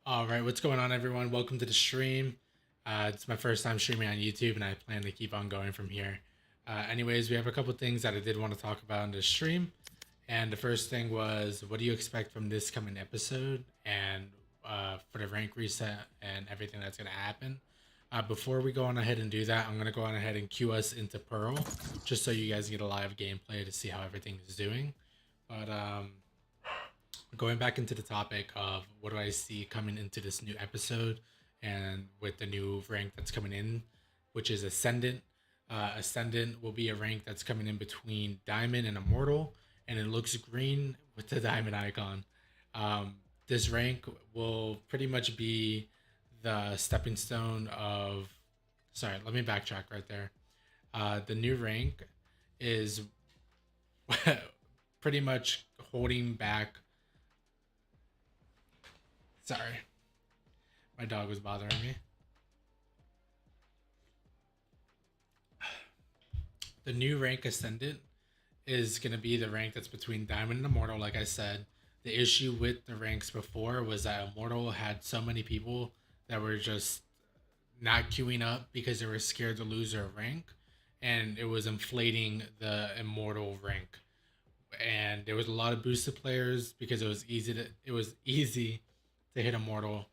All right, what's going on, everyone? Welcome to the stream. It's my first time streaming on YouTube, and I plan to keep on going from here. Anyways, we have a couple things that I did want to talk about in this stream. And the first thing was, what do you expect from this coming episode and for the rank reset and everything that's going to happen? Before we go on ahead and do that, I'm going to go on ahead and queue us into Pearl, just so you guys get a live gameplay to see how everything is doing. But going back into the topic of what do I see coming into this new episode and with the new rank that's coming in, which is Ascendant. Ascendant will be a rank that's coming in between Diamond and Immortal, and it looks green with the diamond icon. This rank will pretty much be the stepping stone of... Sorry, let me backtrack right there. The new rank is pretty much holding back... Sorry, my dog was bothering me. The new rank Ascendant is going to be the rank that's between Diamond and Immortal, like I said. The issue with the ranks before was that Immortal had so many people that were just not queuing up because they were scared to lose their rank, and it was inflating the Immortal rank. And there was a lot of boosted players because it was easy to hit Immortal,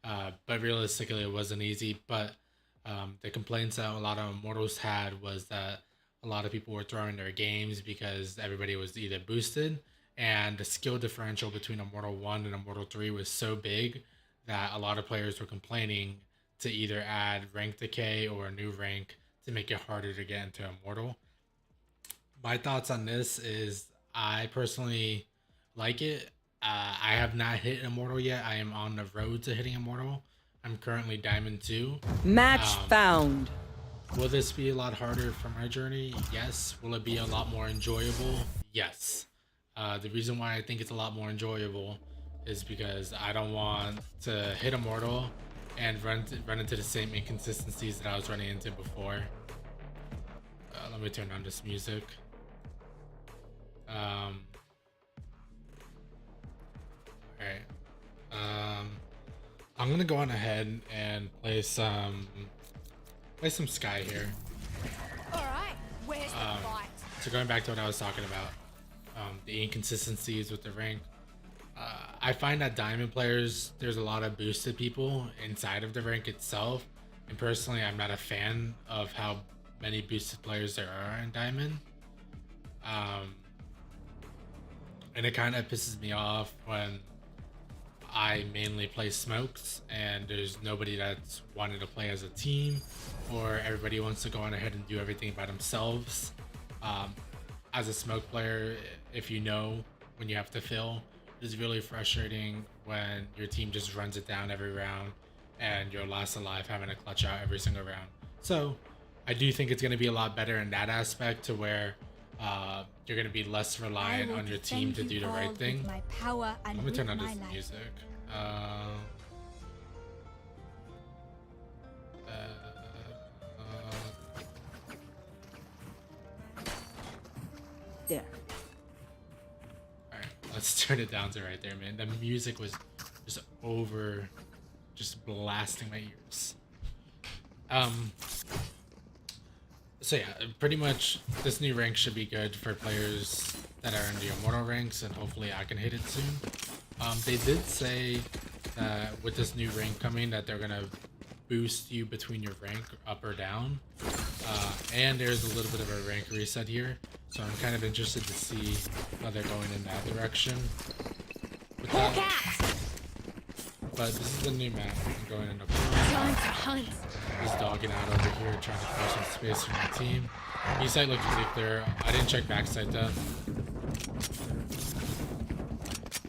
but realistically it wasn't easy. But the complaints that a lot of Immortals had was that a lot of people were throwing their games because everybody was either boosted, and the skill differential between Immortal 1 and Immortal 3 was so big that a lot of players were complaining to either add rank decay or a new rank to make it harder to get into Immortal. My thoughts on this is I personally like it. I have not hit Immortal yet. I am on the road to hitting Immortal. I'm currently Diamond 2. Match found. Will this be a lot harder for my journey? Yes. Will it be a lot more enjoyable? Yes. The reason why I think it's a lot more enjoyable is because I don't want to hit Immortal and run into the same inconsistencies that I was running into before. Let me turn on this music. Alright. I'm gonna go on ahead and play some Sky here. Alright, where's the fight? So going back to what I was talking about, the inconsistencies with the rank. I find that Diamond players, there's a lot of boosted people inside of the rank itself, and personally I'm not a fan of how many boosted players there are in Diamond. And it kind of pisses me off when I mainly play smokes and there's nobody that's wanted to play as a team, or everybody wants to go on ahead and do everything by themselves. As a smoke player, if you know when you have to fill, it's really frustrating when your team just runs it down every round and you're last alive having to clutch out every single round. So I do think it's going to be a lot better in that aspect, to where you're going to be less reliant on your team to do the right thing. Let me turn on this music. There. Alright, let's turn it down to right there, man. The music was just blasting my ears. So yeah, pretty much this new rank should be good for players that are in the Immortal ranks, and hopefully I can hit it soon. They did say that with this new rank coming that they're gonna boost you between your rank up or down, and there's a little bit of a rank reset here, so I'm kind of interested to see how they're going in that direction with that. But this is the new map. I'm going into He's dogging out over here, trying to clear some space for my team. East side looks really clear. I didn't check backside though.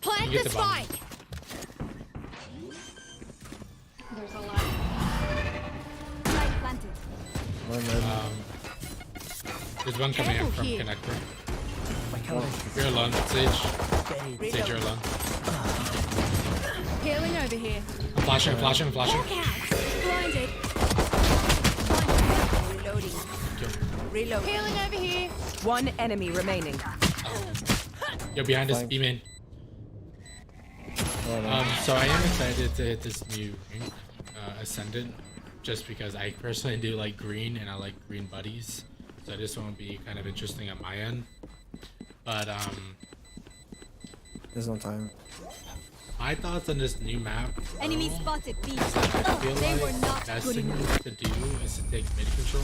Plant the spike. There's a lot. Spike planted. There's one coming in from connector. You're alone, Sage. Sage, you're alone. Healing over here. I'm flashing. Blinded. Reloading. Reload. Healing over here. One enemy remaining. Yo, behind us, Flank. B-main. Oh, no. So I am excited to hit this new rank, Ascendant, just because I personally do like green and I like green buddies. So this one will be kind of interesting on my end. But There's no time. my thoughts on this new map. Enemy Pearl, spotted. B. I feel They were like not best good thing enough. to do is to take mid control.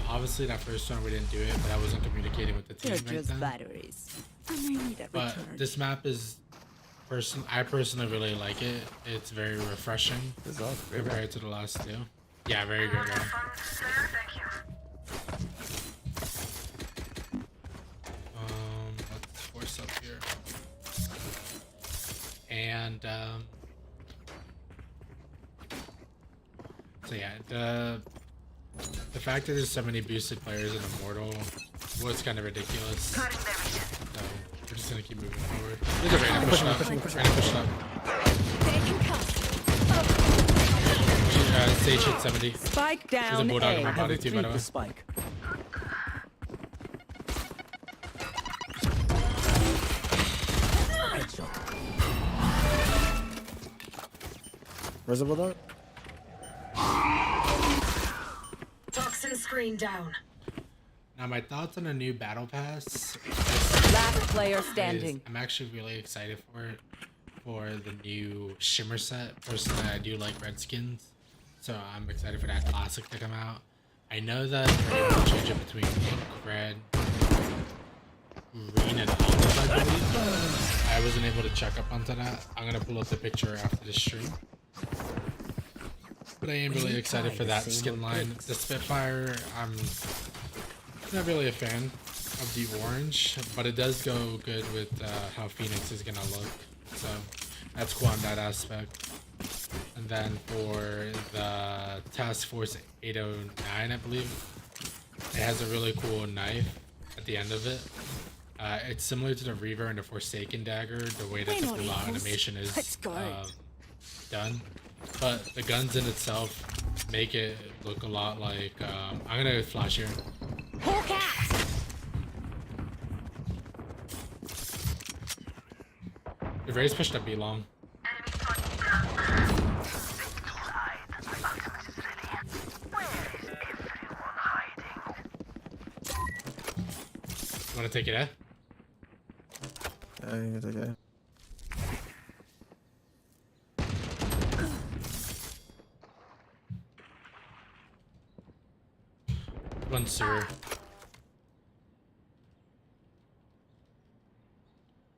Obviously that first one we didn't do it, but I wasn't communicating with the team They're right just then. batteries. And they need a But return. this map is I personally really like it. It's very refreshing This is all great. compared to the last two. Yeah, very good one. Let's force up here. And so yeah, the fact that there's so many boosted players in Immortal was kind of ridiculous. So we're just gonna keep moving forward. There's a Reyna pushing up. Reyna pushing up. They can come. Sage hit 70. Spike There's a down bulldog on my A. body too, by the way. Spike. Where's the bulldog? Toxin screen down. Now my thoughts on the new battle pass. Last player standing. I'm actually really excited for it, for the new shimmer set. Personally, I do like red skins, so I'm excited for that classic to come out. I know that they're able to change it between pink, red, green, and olive, I believe. I wasn't able to check up onto that. I'm gonna pull up the picture after the stream. But I am really excited for that skin line. The Spitfire, I'm not really a fan of the orange, but it does go good with how Phoenix is gonna look. So that's cool on that aspect. And then for the Task Force 809, I believe, it has a really cool knife at the end of it. It's similar to the Reaver and the Forsaken dagger, the way that the pull out animation is Let's go. done. But the guns in itself make it look a lot like I'm gonna flash here. Hawk out. The Raze pushed up B long. Wanna take it, eh? Yeah, you can take it. One sewer.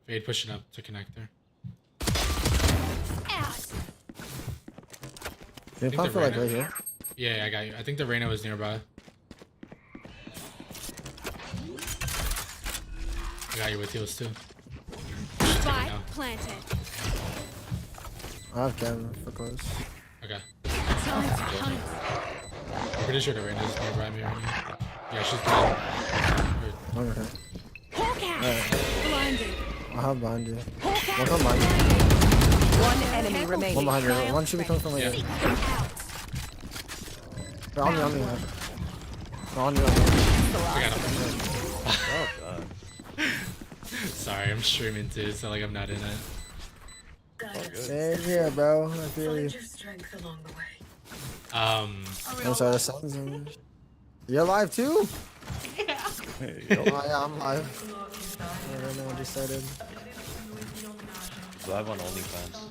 Fade pushing up to connector. Out. You think pop for the like Reyna- right here. Yeah, I got you. I think the Reyna was nearby. I got you with heals too. Spike now. planted. I have Cam for close. Okay. Time to hunt. I'm pretty sure the Reyna's nearby me right now. Yeah, she's dead. Okay. Hawk out. Alright. Blinded. I'll have behind you. Hawk out. One come behind you. One enemy One remaining. behind you. One should be coming from like Yeah. here. Out. They're on me, on me. They're on you. I got him. Oh god. Sorry, I'm streaming too, so like I'm not in it. Guidance. Same here, bro. I feel you. Find your strength along the way. Um, I'm sorry, the sounds in there. You're live too? Hey, yo. Oh yeah, I'm live. I don't know what just started. Live on OnlyFans.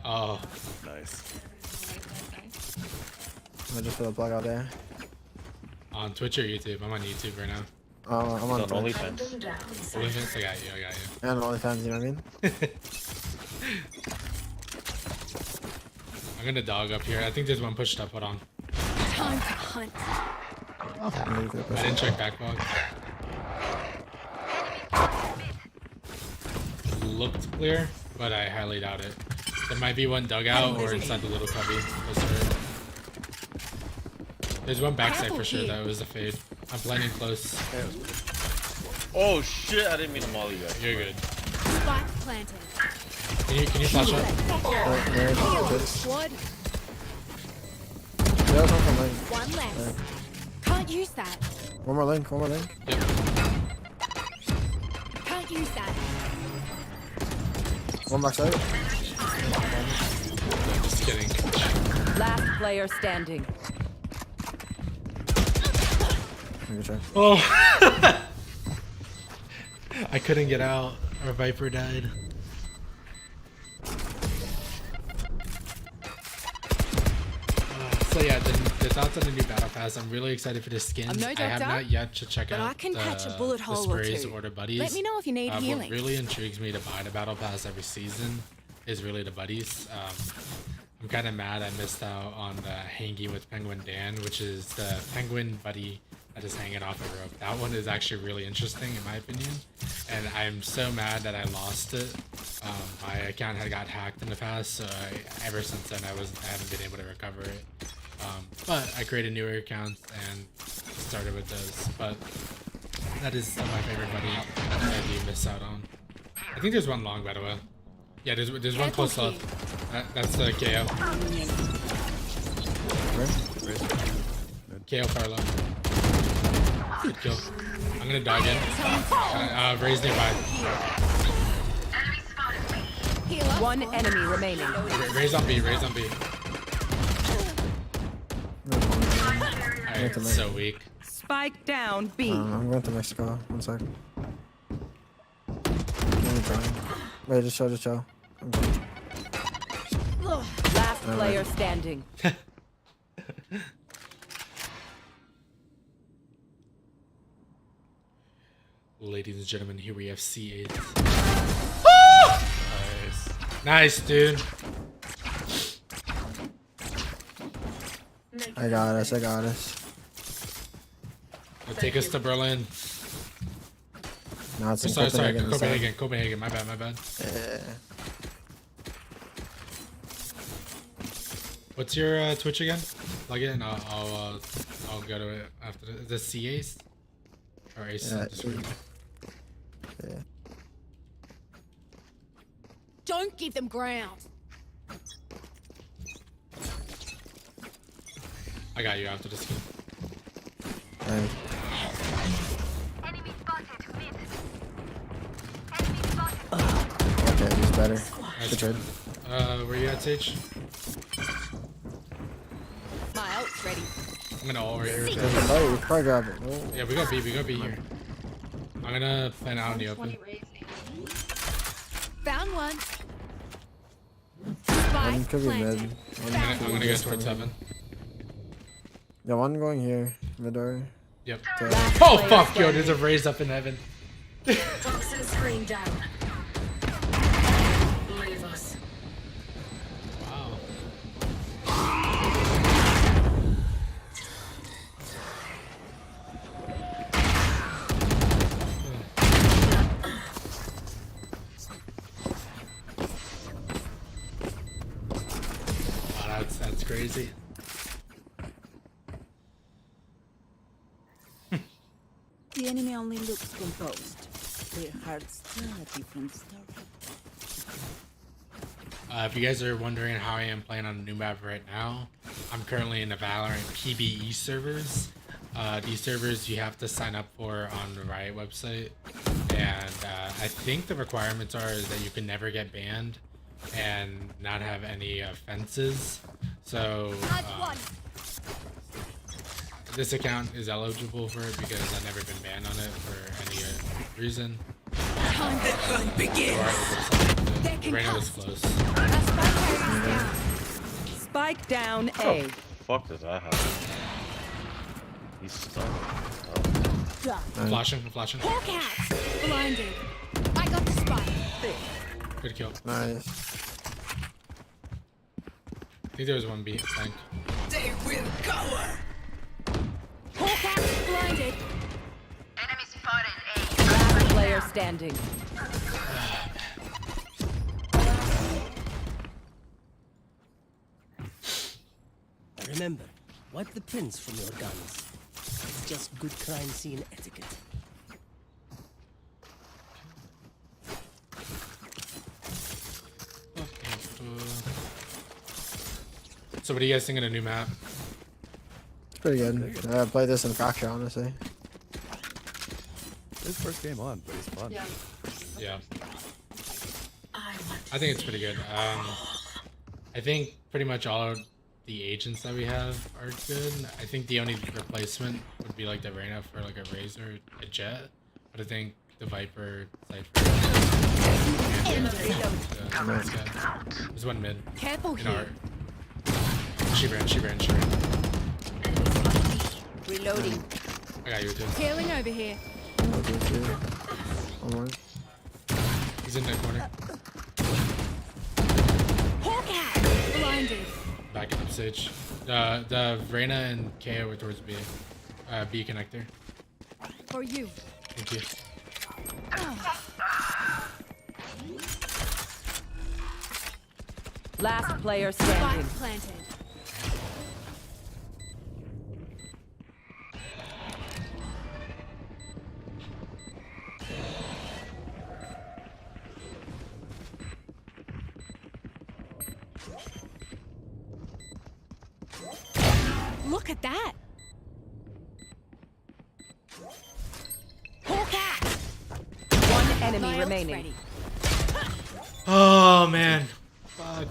oh, Nice. I just put a plug out there. on Twitch or YouTube? I'm on YouTube right now. I'm on On Twitch. OnlyFans. Them down. OnlyFans? I got you. And OnlyFans, you know what I mean? I'm gonna dog up here. I think there's one pushed up. Hold on. Time to hunt. Maybe you could I push didn't it. check backlog. Looked clear, but I highly doubt it. There might be one dugout or inside the little cubby. There's one backside for sure though. It was a fade. I'm blending close. Oh shit! I didn't mean to molly you. You're good. Spike planted. Can you flash up? Right, there, Twitch. Squad. They'll come from like, One less. Cut Can't use that. One more link, one more link. Yep. Can't use that. One more side. Just kidding. Last player standing. Good try. Oh. I couldn't get out. Our Viper died. So yeah, the thoughts on the new battle pass. I'm really excited for the skins. I'm no I have doctor, not yet to check but out I can the, patch a bullet the hole or sprays two. or the buddies. Let me know if you need healing. What really intrigues me to buy the battle pass every season is really the buddies. I'm kind of mad I missed out on the hanging with Penguin Dan, which is the penguin buddy that is hanging off a rope. That one is actually really interesting in my opinion, and I'm so mad that I lost it. My account had got hacked in the past, so ever since then I haven't been able to recover it. But I created newer accounts and started with those. But that is still my favorite buddy that you miss out on. I think there's one long, by the way. Yeah, there's one close left. That's the KO. KO far low. Good kill. I'm gonna dog in. Raise nearby. One enemy remaining. Raise on B. Raise on B. Alright, so weak. Spike down B. I'm going to Mexico. One sec. Give me time. Wait, just chill. I'm going. Last player standing. Ladies and gentlemen, here we have C8. Nice, dude. I got us. It'll take us to Berlin. No, it's in Sorry, Copenhagen. Copenhagen. My bad. Yeah. What's your Twitch again? Log in. I'll go to it after this. Is this C Ace or Ace? Yeah, yeah. Don't give them ground. I got you after this game. Right. Okay, he's better. Good trade. Where you at, Sage? My ult's ready. I'm gonna ult right here. There's a fight. We probably grab it. Oh. Yeah, we got B here. I'm gonna plan out in the open. Found one. One Spike could be mid. planted. I'm gonna go towards 7. Yeah, one going here. Mid door. Yep. Last Oh player fuck, yo, standing. there's a raise up in heaven. Toxin screen down. Leave us. Wow. Wow, that's crazy. The enemy only looks composed. Their hearts tell a different story. If you guys are wondering how I am playing on a new map right now, I'm currently in the Valorant PBE servers. These servers you have to sign up for on the Riot website, and I think the requirements are is that you can never get banned and not have any offenses. So this account is eligible for it because I've never been banned on it for any reason. Time to hunt begins. The arena was close. Spike down How A. the fuck does that happen? He's stuck. Flashing. Hawk out. Blinded. I got the spike. Good kill. Nice. I think there was one B. Thank. Hawk out. Blinded. Last player standing. Remember, wipe the prints from your guns. It's just good crime scene etiquette. So what do you guys think of the new map? Pretty good. I played this in Fracture, honestly. His first game on, but it's fun. Yeah. Yeah. I think it's pretty good. I think pretty much all of the agents that we have are good. I think the only replacement would be like the Reyna for like a Razor, a Jet. But I think the Viper, Cypher, there's one mid. Careful In here. art. She ran. Reloading. I got you too. Healing over here. One more. He's in that corner. Hawk out. Blinded. Back up stage. The Reyna and KO were towards B. B connector. For you. Thank you. Last player standing. Spike planted. Look at that. Hawk out. One enemy My ult's remaining. ready. Oh man. Fuck.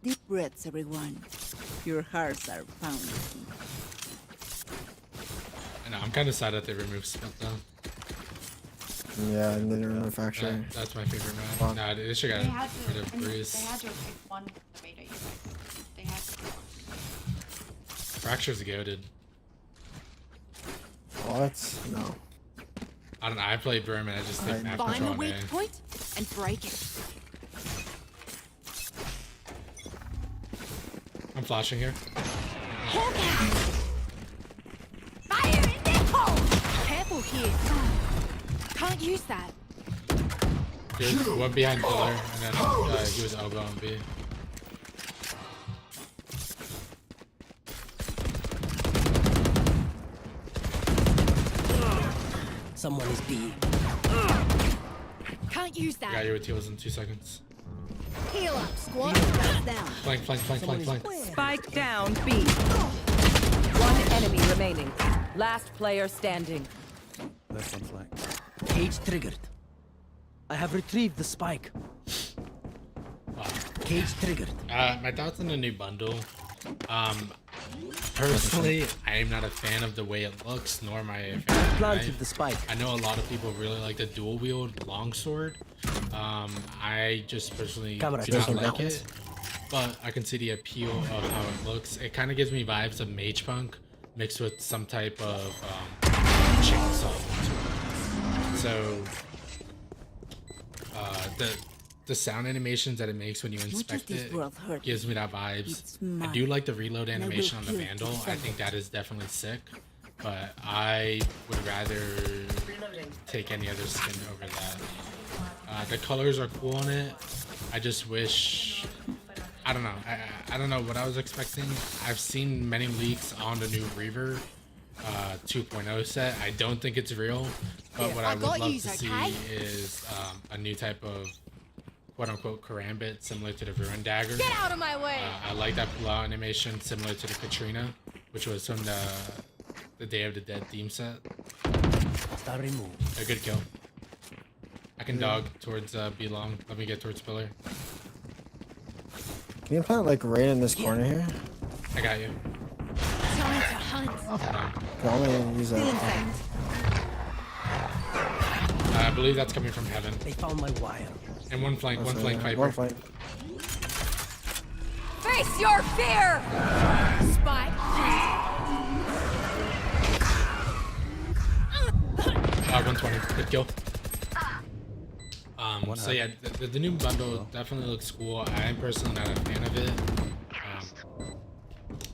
Deep breaths, everyone. Your hearts are pounding. I know, I'm kind of sad that they removed Split though. Yeah, and then remove Fracture. That's my favorite map. Fuck. Nah, they should They got had rid to. of I mean, Breeze. they had to pick one the way that you guys. They had to. Fracture's goated. What? No. I don't know. I played Brim and I just think map Find the control weak man. point and break it. I'm flashing here. Hawk out. Fire in the hole. Careful here. Can't use that. Good. One behind pillar and then he was elbow on B. Someone is B. Can't use Got that. you with heals in 2 seconds. Heal up, squad. Down. Flank. Spike down B. One enemy remaining. Last player standing. Left on flank. Cage triggered. I have retrieved the spike. Cage triggered. My thoughts on the new bundle. Personally, I am not a fan of the way it looks, nor am I a fan of the Planted knife. the spike. I know a lot of people really like the dual wield longsword. I just personally Camera, do not doesn't like like it, but I can see the appeal of how it looks. It kind of gives me vibes of Mage Punk mixed with some type of chainsaw. So the sound animations that it makes when you inspect this it world hurt gives me that vibes. It's I mine. do like the reload I will animation on the kill to Vandal. I defend think it. that is definitely sick, but I would rather take any other skin over that. The colors are cool on it. I just wish, I don't know. I don't know what I was expecting. I've seen many leaks on the new Reaver 2.0 set. I don't think it's real, but what I I would got love to yous, see okay? is a new type of quote-unquote karambit similar to the Ruin Dagger. Get out of my way. I like that pull-out animation similar to the Katrina, which was from the Day of the Dead theme set. Star removed. A good kill. I can dog towards B long. Let me get towards pillar. Can you plant like right in this corner here? I got you. Time to hunt. Can only use that. I believe that's coming from heaven. They found my wire. And one flank Viper. One flank. Face your fear. Spike. 120. Good kill. One So high. yeah, the new bundle definitely looks cool. I am personally not a fan of it.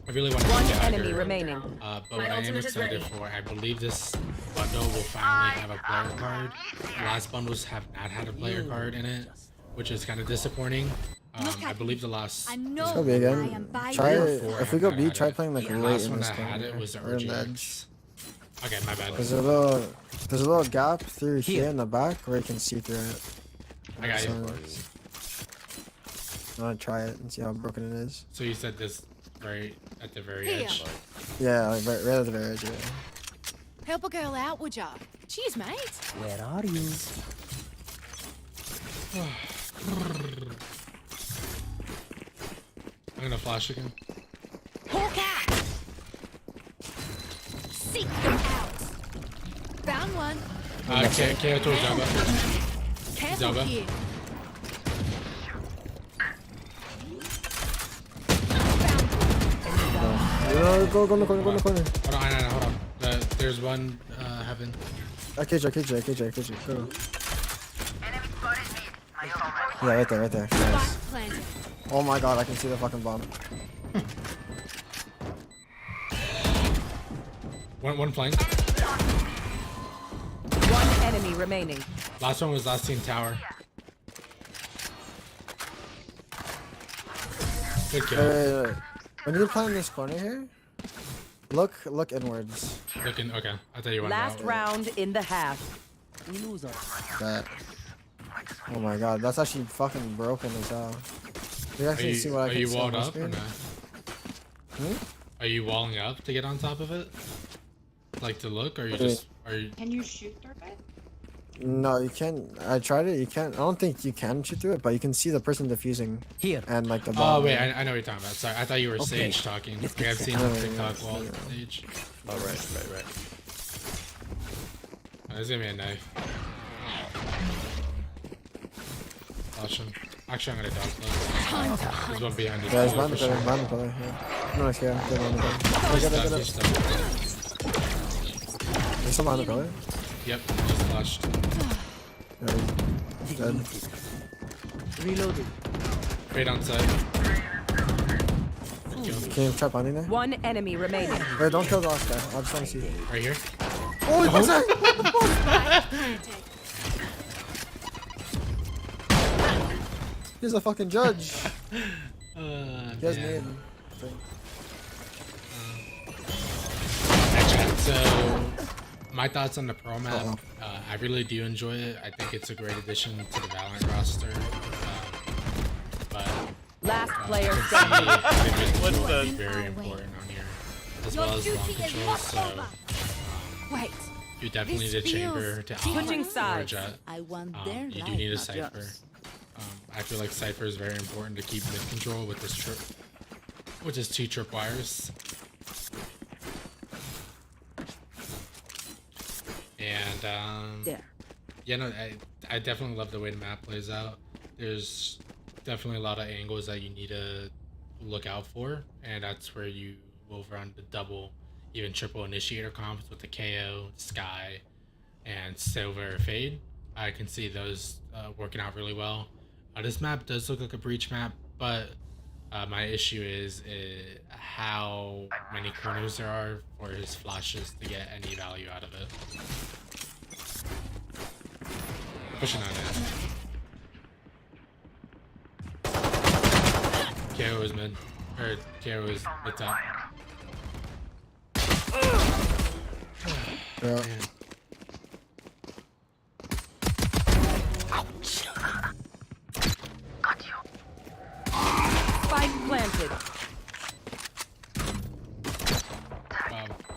I really want to One do Dagger, enemy remaining. but what I am excited for, I believe this bundle will finally have a player card. The last bundles have not had a player card in it, which is kind of disappointing. I believe the last I Let's know go B I again. am by Try you. it. If we go B, try playing like The right last in one this that corner. had it was the Or in the edge. RGX. Okay, my bad. There's a little gap through here in the back where you can see through it. I got you. I'm gonna try it and see how broken it is. So you said this right at the very Here. edge. Yeah, like right at the very edge. Yeah. Help a girl out, would ya? Cheers, mate. Where are you? I'm gonna flash again. Hawk out. Seek them out. Found one. KO towards Jabba. Careful Zelda. here. Go in the corner, go in the corner. Hold on, hold on. There's one heaven. KJ, go. Yeah, right there. Nice. Spike planted. Oh my god, I can see the fucking bomb. One flank. One enemy remaining. Last one was last team tower. Good kill. Wait. When you play in this corner here, look inwards. Looking okay. I thought you went Last out. round in the half. We lose our. That. Oh my god, that's actually fucking broken as hell. You actually see what I Are can you see walled on my up or screen? not? Are you walling up to get on top of it? Like to look, or you just are you? Can you shoot through it? No, you can't. I tried it. You can't. I don't think you can shoot through it, but you can see the person defusing Here. and like the Oh bomb. wait, I know what you're talking about. Sorry, I thought you were Okay. Sage talking. Let's Like, get I've seen set. on TikTok wall Sage. Oh, right. Oh, there's gonna be a knife. Watch him. Actually, I'm gonna dog close. There's one behind us. Yeah, he's for behind the sure. pillar. Behind the pillar. Yeah. No, he's here. Get behind the pillar. He's Get stuck, it. he's stuck. He's still behind the pillar. Yep, just flashed. Yeah, he's dead. Reloading. Right on side. Good kill. Can you try finding there? One enemy remaining. Wait, don't kill the last guy. I just want to see. Right here. Oh, he's backside! Planted. He's a fucking judge. He has Man. name. Hi, chat. So, my thoughts on the pro map. Uh-oh. I really do enjoy it. I think it's a great addition to the Valorant roster. But Last player I standing. think What's it's the- very important on here, as Your well as long duty is control. not So, over. Wait. you definitely need a This chamber feels to Switching operate or a sides. jet. I want their You life, do need a not cipher. yours. I feel like cipher is very important to keep mid control with this trip, which is 2 tripwires. And There. yeah, no, I definitely love the way the map plays out. There's definitely a lot of angles that you need to look out for, and that's where you will run the double, even triple initiator comps with the KO, Sky, and Silver Fade. I can see those working out really well. This map does look like a breach map, but my issue is how many corners there are for his flashes to get any value out of it. Pushing on it. KO is mid. Or KO is mid top. Yeah. Man. Spike planted.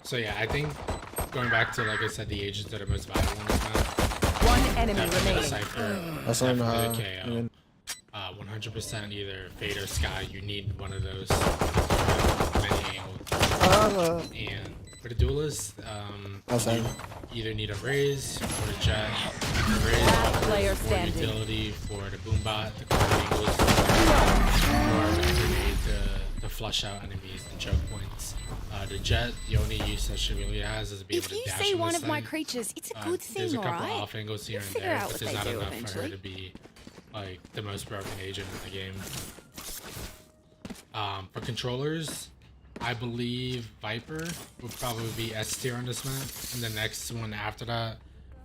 So yeah, I think going back to, like I said, the agents that are most valuable in this map. One enemy Definitely the remaining. Cypher, That's not definitely the I KO. mean, 100% either Fade or Sky. You need one of those. Many angles. And for the duelist, outside. you either need a raise or a jet. The raise Last offers player more standing. utility for the boombot, the corner angles, or a grenade to flush out enemies and choke points. The jet, the only use that she really has is to be able If to you dash see on one this of my thing. creatures, it's a good There's thing, a couple alright? off angles here We'll and figure there, out but what there's they not do enough for her eventually. to be like the most broken agent in the game. For controllers, I believe Viper would probably be S tier on this map, and the next one after that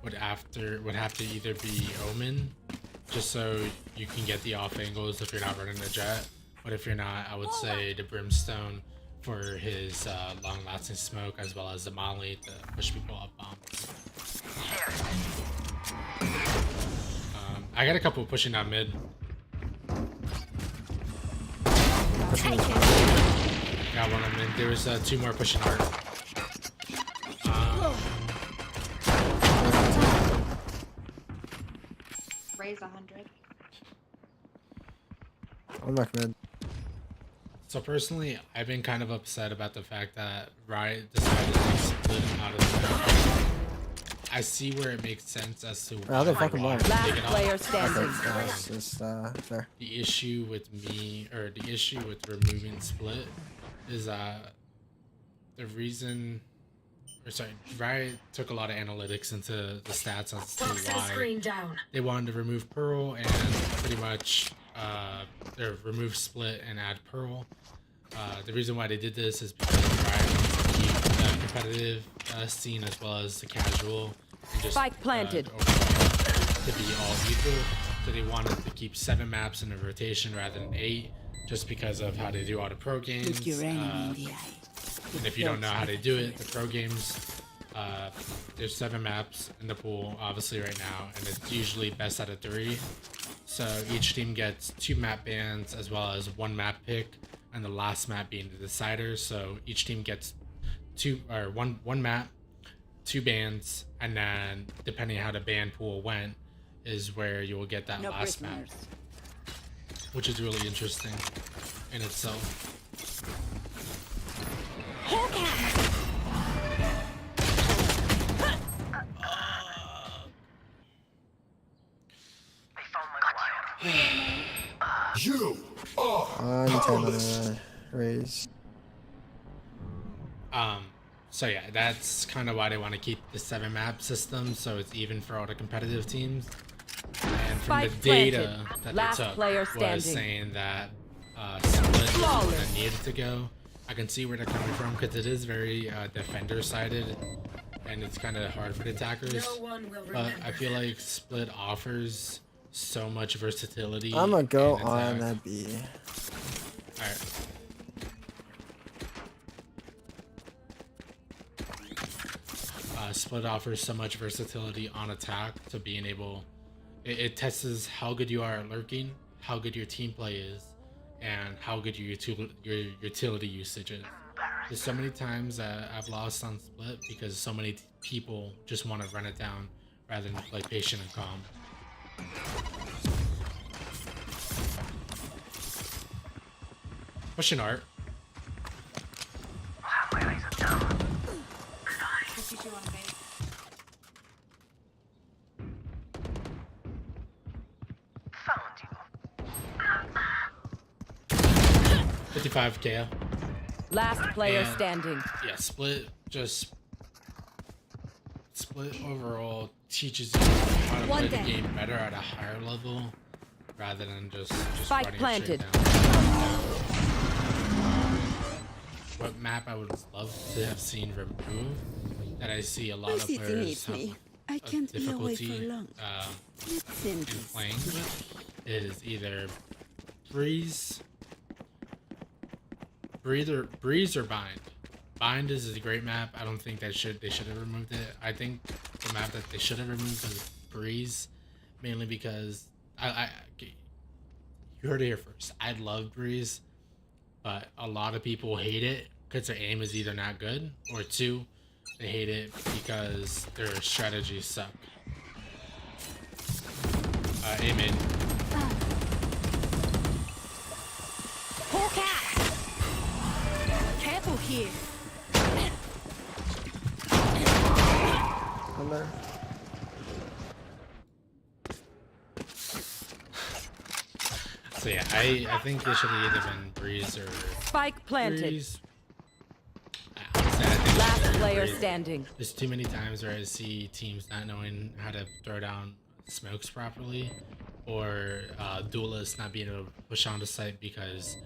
would have to either be Omen, just so you can get the off angles if you're not running the jet. But if you're not, I would say the Brimstone for his long-lasting smoke, as well as the Molly to push people up bombs. I got a couple pushing down mid. Got one on mid. There was 2 more pushing hard. Raise 100. I'm back mid. So personally, I've been kind of upset about the fact that Riot decided to split out of the map. I see where it makes sense as to How they fucking why blind? they Last take it off. player standing. It's just there. The issue with removing split is the reason, or sorry, Riot took a lot of analytics into the stats as to Toxin why screen down. they wanted to remove Pearl and pretty much or remove split and add Pearl. The reason why they did this is because Riot wants to keep the competitive scene as well as the casual and just Spike planted. overall to be all equal. So they wanted to keep 7 maps in a rotation rather than 8, just because of how they do all the pro games. Look your enemy in the eye. And if you don't know how they do it, the pro games, there's 7 maps in the pool, obviously right now, and it's usually best out of 3. So each team gets 2 map bans as well as 1 map pick, and the last map being the decider. So each team gets one map, 2 bans, and then depending on how the ban pool went, is where you will get that No last map, prisoners. which is really interesting in itself. I need to another raise. So yeah, that's kind of why they want to keep the 7 map system, so it's even for all the competitive teams. And from the Spike data planted. that Last they took player was standing. saying that split was the one Flawless. that needed to go. I can see where they're coming from because it is very defender sided, and it's kind of hard for the attackers. No one will But remember. I feel like split offers so much versatility. I'm gonna go in on attack. that B. Alright. Split offers so much versatility on attack to being able, it tests how good you are at lurking, how good your team play is, and how good your utility usage is. There's so many times that I've lost on split because so many people just want to run it down rather than play patient and calm. Pushing art. 52 on base. Found 55 KO. Last player And- standing. Yeah, split overall teaches you how to play the game better at a higher level rather than just Spike running planted. it straight down. What map I would love to have seen removed that I see a lot My of city players needs have me. I a can't be away for difficulty long. Let's end in this. playing with is either Breeze or Bind. Bind is a great map. I don't think they should have removed it. I think the map that they should have removed was Breeze, mainly because you heard it here first. I love Breeze, but a lot of people hate it because their aim is either not good, or 2, they hate it because their strategies suck. Amen. Hawk out! Careful here. I'm there. So yeah, I think they should have either been Breeze or Spike planted. Breeze. Honestly, I think it Last should be player Breeze. standing. There's too many times where I see teams not knowing how to throw down smokes properly, or duelists not being able to push onto site because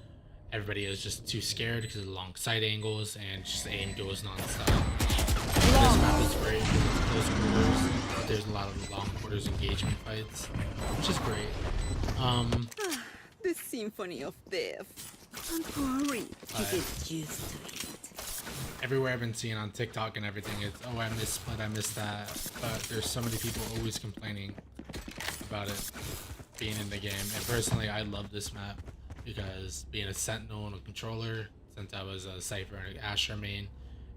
everybody is just too scared because of the long sight angles and just aim duels non-stop. This map is great because it's close quarters, but there's a lot of long quarters engagement fights, which is great. The symphony of death. Don't worry, you get used to it. Everywhere I've been seeing on TikTok and everything, it's, oh, I missed split, I missed that, but there's so many people always complaining about it being in the game. And personally, I love this map because being a Sentinel and a controller, since I was a Cypher and an Asher main,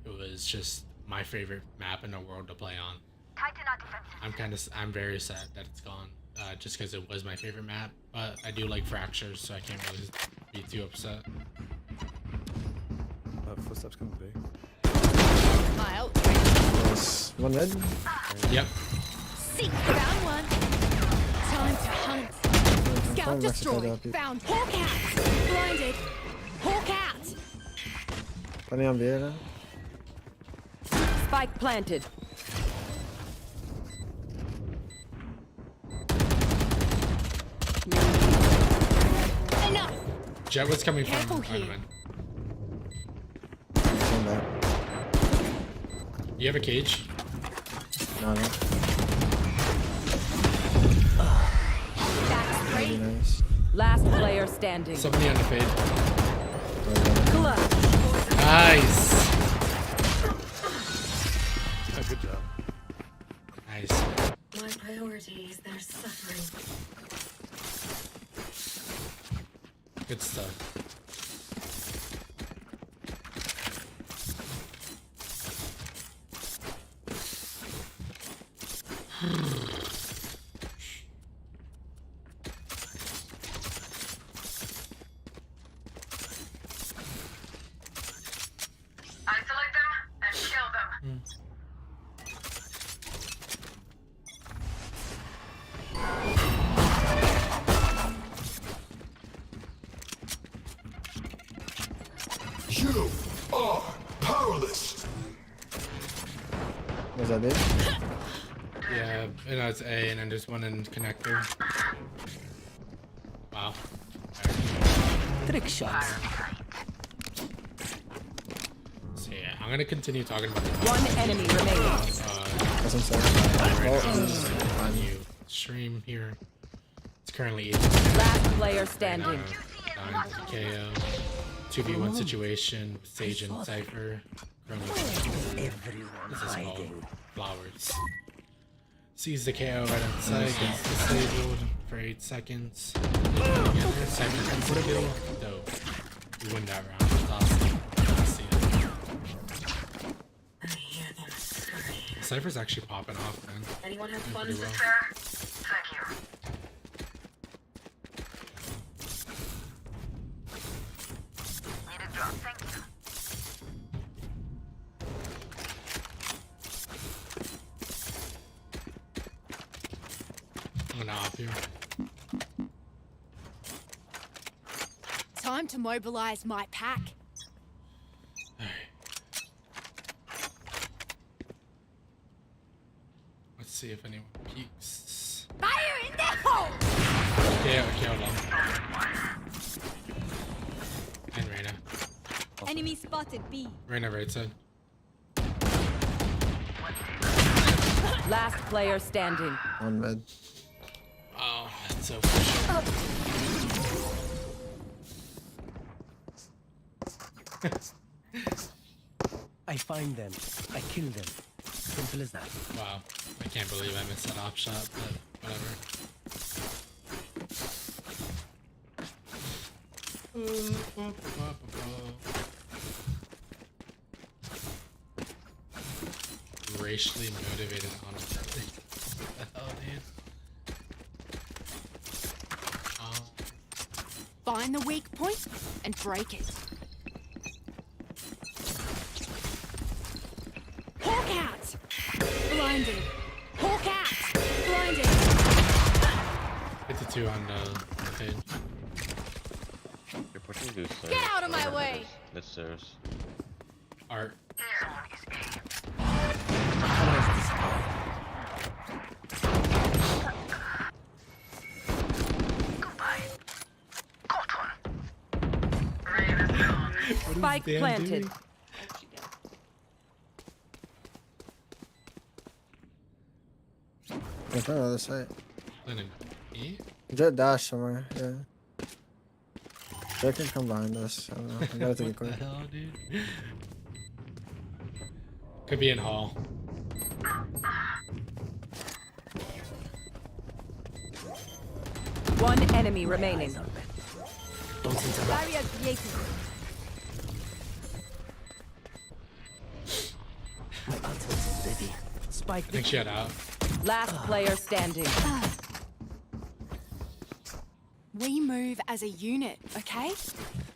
it was just my favorite map in the world to play on. I'm very sad that it's gone, just because it was my favorite map. But I do like Fractures, so I can't really be too upset. Footsteps coming big. My ult. Nice. One mid. Yep. Seek found one. Time to hunt. Scout destroyed. Found Hawk out. Blinded. Hawk out. Plenty on B now. Spike planted. Enough. Jet was coming Careful from here. Ornament. One back. You have a cage? No, no. That's Really great. nice. Last player standing. Somebody on the fade. Clutch. Nice. Oh, good job. Nice. My priority is their suffering. Good stuff. Isolate them and kill them. You are powerless. Was that big? Yeah, and that's A, and then there's one in connector. Wow. Trick shots. So yeah, I'm gonna continue talking about the One enemy remaining. That's insane. on you stream here. It's currently 8 Last player standing. down to KO. 2v1 situation with Sage and Cypher. Currently, Everyone this is called hiding. Flowers. Sees the KO right on side, gets disabled for 8 seconds. Cypher comes to the kill. Dope. We win that round. That's awesome. Let's see it. I hear them scurry. Cypher's actually popping off, man. Anyone have Doing funds pretty to well. spare? Thank you. Need a drop, thank you. I'm gonna hop here. Time to mobilize my pack. Alright. Let's see if anyone peeks. Fire in the hole! KO long. And Reyna. Enemy spotted B. Reyna right side. Last player standing. One mid. Oh, that's so frustrating. I find them. I kill them. Simple as that. Wow. I can't believe I missed that op shot, but whatever. Racially motivated on what the hell, dude? Find the weak point and break it. Hawk out! Blinded. Hawk out! Blinded. 52 on the page. You're pushing this. Get out of my way! That's stairs. Art. Spike planted. In front of the site. Lennon. E? Jet dash somewhere. Yeah. Jet can come behind us. I don't know. I gotta take it quick. What the hell, dude? Could be in hall. One enemy remaining. Don't interrupt. Barrier created. My ultimate is ready. Spike I think she had out. Last player standing. We move as a unit, okay?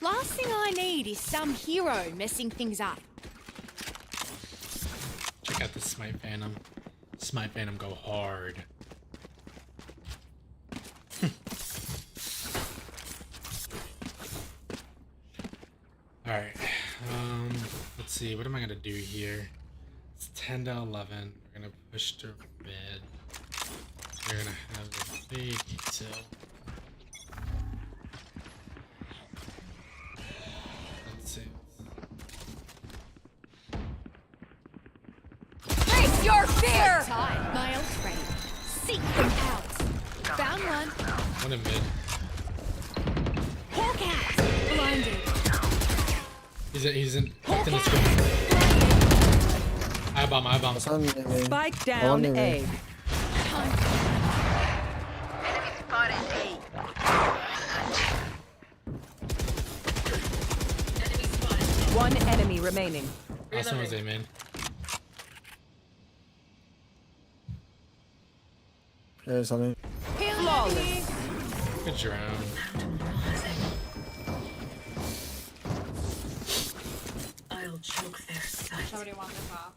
Last thing I need is some hero messing things up. Check out the Smite Phantom. Smite Phantom go hard. Alright. Let's see. What am I gonna do here? It's 10 to 11. We're gonna push to mid. We're gonna have a big detail. Let's see. Face your fear! Time. My ult ready. Seek them out. Found one. One in mid. Hawk out. Blinded. He's in the screen. I bomb. It's on me. Spike down On me. A. Time. Enemy spotted A. Enemy spotted. One enemy remaining. Last one was A man. Yeah, it's on me. Flawless. Good drown. I'll choke their sight. Somebody want this off.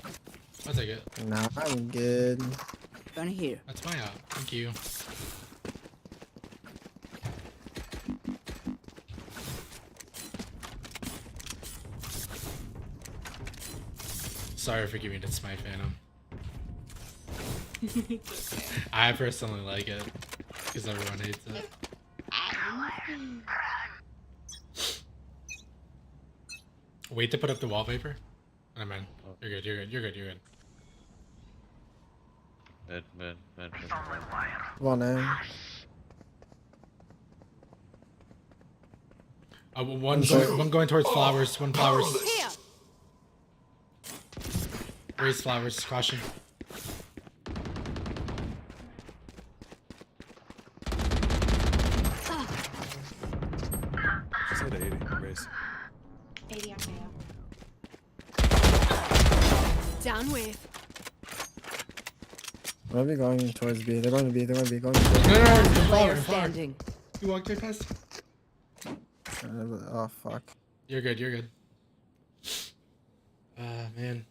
I'll take it. Nah, I'm good. Gun here. That's my out. Thank you. Sorry for giving it Smite Phantom. I personally like it because everyone hates it. Wait to put up the wallpaper. Oh man, you're good. Mid. One A. One going towards flowers. One flowers. Here. Raise flowers. Caution. Just hit 80. Raise. 80 on KO. Down with. Where are we going towards B? They're going to B. Going to B. No, Player flower. standing. You walked right past. Oh, fuck. You're good. Man.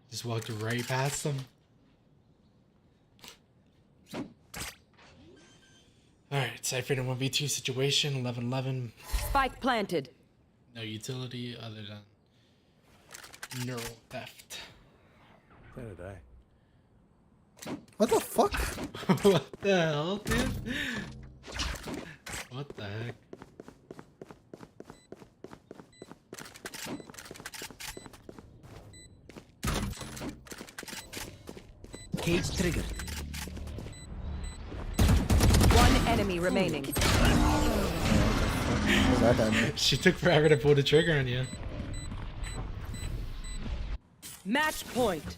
Just walked right past them. Alright, Cypher in a 1v2 situation, 11-11. Spike planted. No utility other than neural theft. Play to die. What the fuck? What the hell, dude? What the heck? Cage triggered. One enemy remaining. That guy. She took forever to pull the trigger on you. Match point.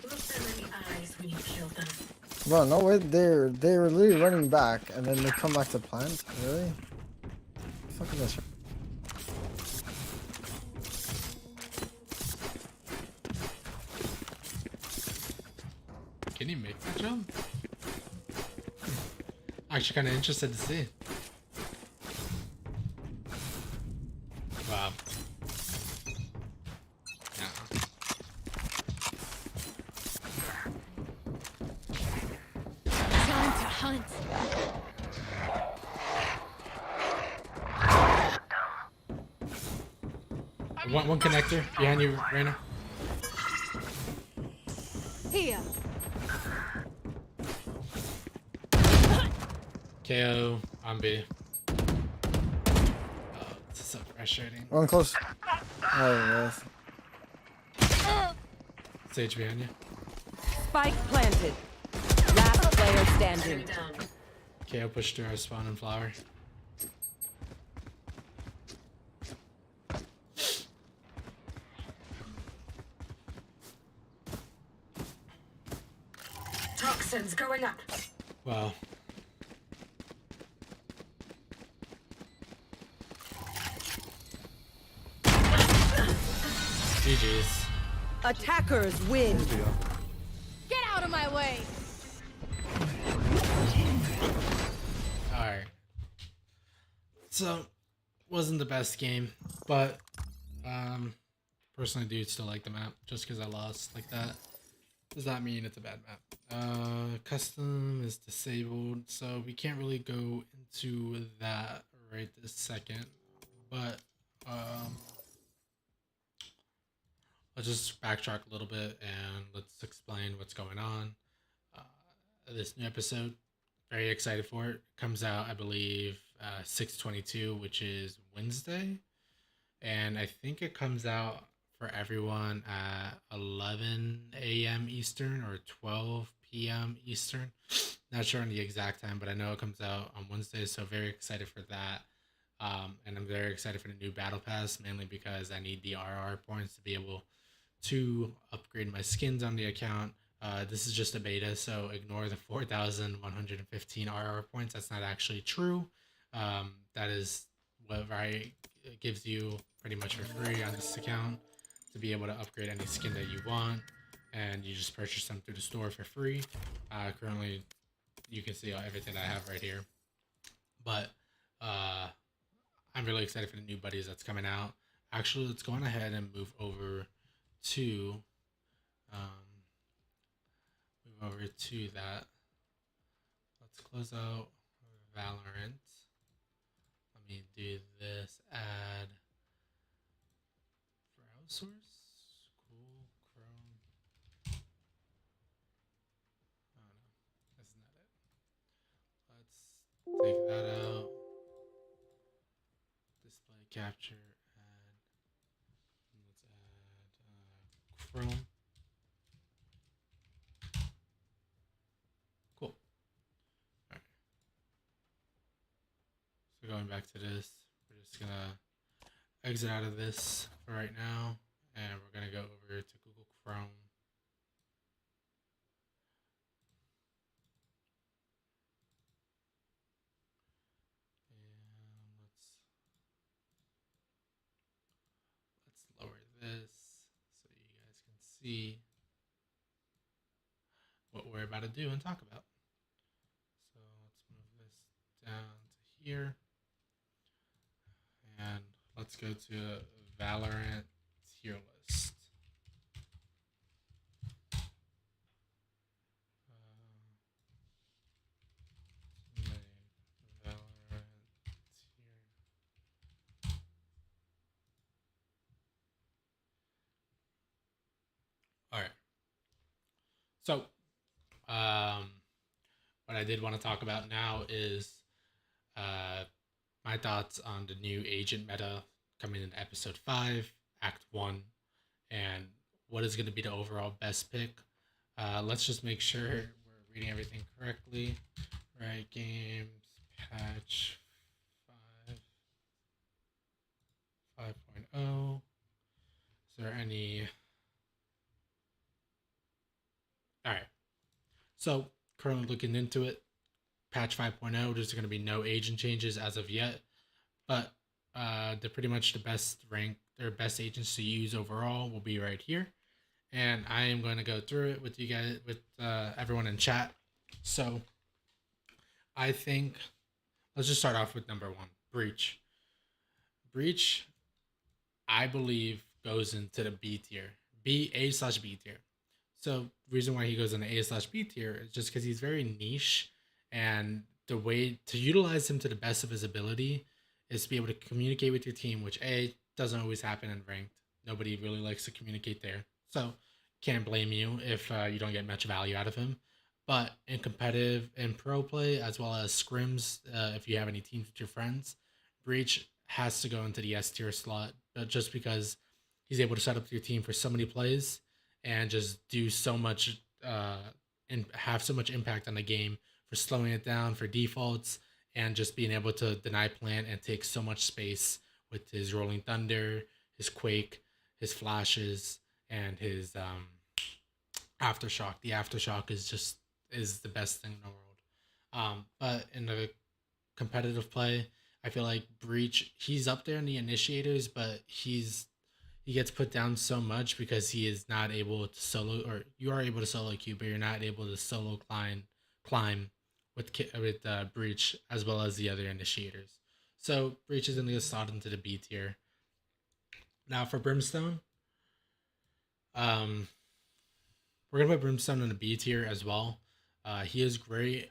Look them in the eyes when you kill them. Bro, no way. They're literally running back and then they come back to plant. Really? The fuck is that shit? Can you make that jump? Actually, kind of interested to see. Wow. Yeah. Time to hunt. One connector behind you, Reyna. Here. KO on B. Oh, this is so frustrating. One close. Oh, yes. Sage behind you. Spike planted. Last player standing. Down. KO pushed through our spawn and flower. Toxins going up. Wow. GG's. Attackers win. Get out of my way! Alright. So, wasn't the best game, but personally do still like the map. Just because I lost like that does not mean it's a bad map. Custom is disabled, so we can't really go into that right this second. But let's just backtrack a little bit and let's explain what's going on. This new episode, very excited for it. Comes out, I believe, 6/22, which is Wednesday, and I think it comes out for everyone at 11 a.m. Eastern or 12 p.m. Eastern. Not sure on the exact time, but I know it comes out on Wednesday, so very excited for that. And I'm very excited for the new battle pass, mainly because I need the RR points to be able to upgrade my skins on the account. This is just a beta, so ignore the 4,115 RR points. That's not actually true. That is what Riot gives you pretty much for free on this account to be able to upgrade any skin that you want, and you just purchase them through the store for free. Currently, you can see everything I have right here. But I'm really excited for the new buddies that's coming out. Actually, let's go on ahead and move over to that. Let's close out Valorant. Let me do this. Add browse source. Cool. Chrome. Oh no, that's not it. Let's take that out. Display capture. Let's add Chrome. Cool. All right. So going back to this, we're just gonna exit out of this for right now, and we're gonna go over to Google Chrome. And let's lower this so you guys can see what we're about to do and talk about. So let's move this down to here, and let's go to Valorant tier list. Valorant tier. All right. So, what I did want to talk about now is my thoughts on the new agent meta coming in episode 5, Act 1, and what is going to be the overall best pick. Let's just make sure we're reading everything correctly. Right, games, patch 5.0. Is there any... Alright, so currently looking into it. Patch 5.0, there's going to be no agent changes as of yet, but they're pretty much the best rank, their best agents to use overall will be right here, and I am going to go through it with you guys, with everyone in chat. So I think let's just start off with number 1, Breach. Breach, I believe, goes into the B tier, A/B tier. So reason why he goes into A/B tier is just because he's very niche, and the way to utilize him to the best of his ability is to be able to communicate with your team, which doesn't always happen in ranked. Nobody really likes to communicate there, so can't blame you if you don't get much value out of him. But in competitive and pro play, as well as scrims, if you have any teams with your friends, Breach has to go into the S tier slot, just because he's able to set up your team for so many plays and just do so much and have so much impact on the game for slowing it down, for defaults, and just being able to deny plant and take so much space with his rolling thunder, his quake, his flashes, and his aftershock. The aftershock is the best thing in the world. But in the competitive play, I feel like Breach, he's up there in the initiators, but he gets put down so much because he is not able to solo, or you are able to solo queue, but you're not able to solo climb with Breach as well as the other initiators. So Breach is going to get slot into the B tier. Now for Brimstone, um, we're gonna put Brimstone in the B tier as well. He is great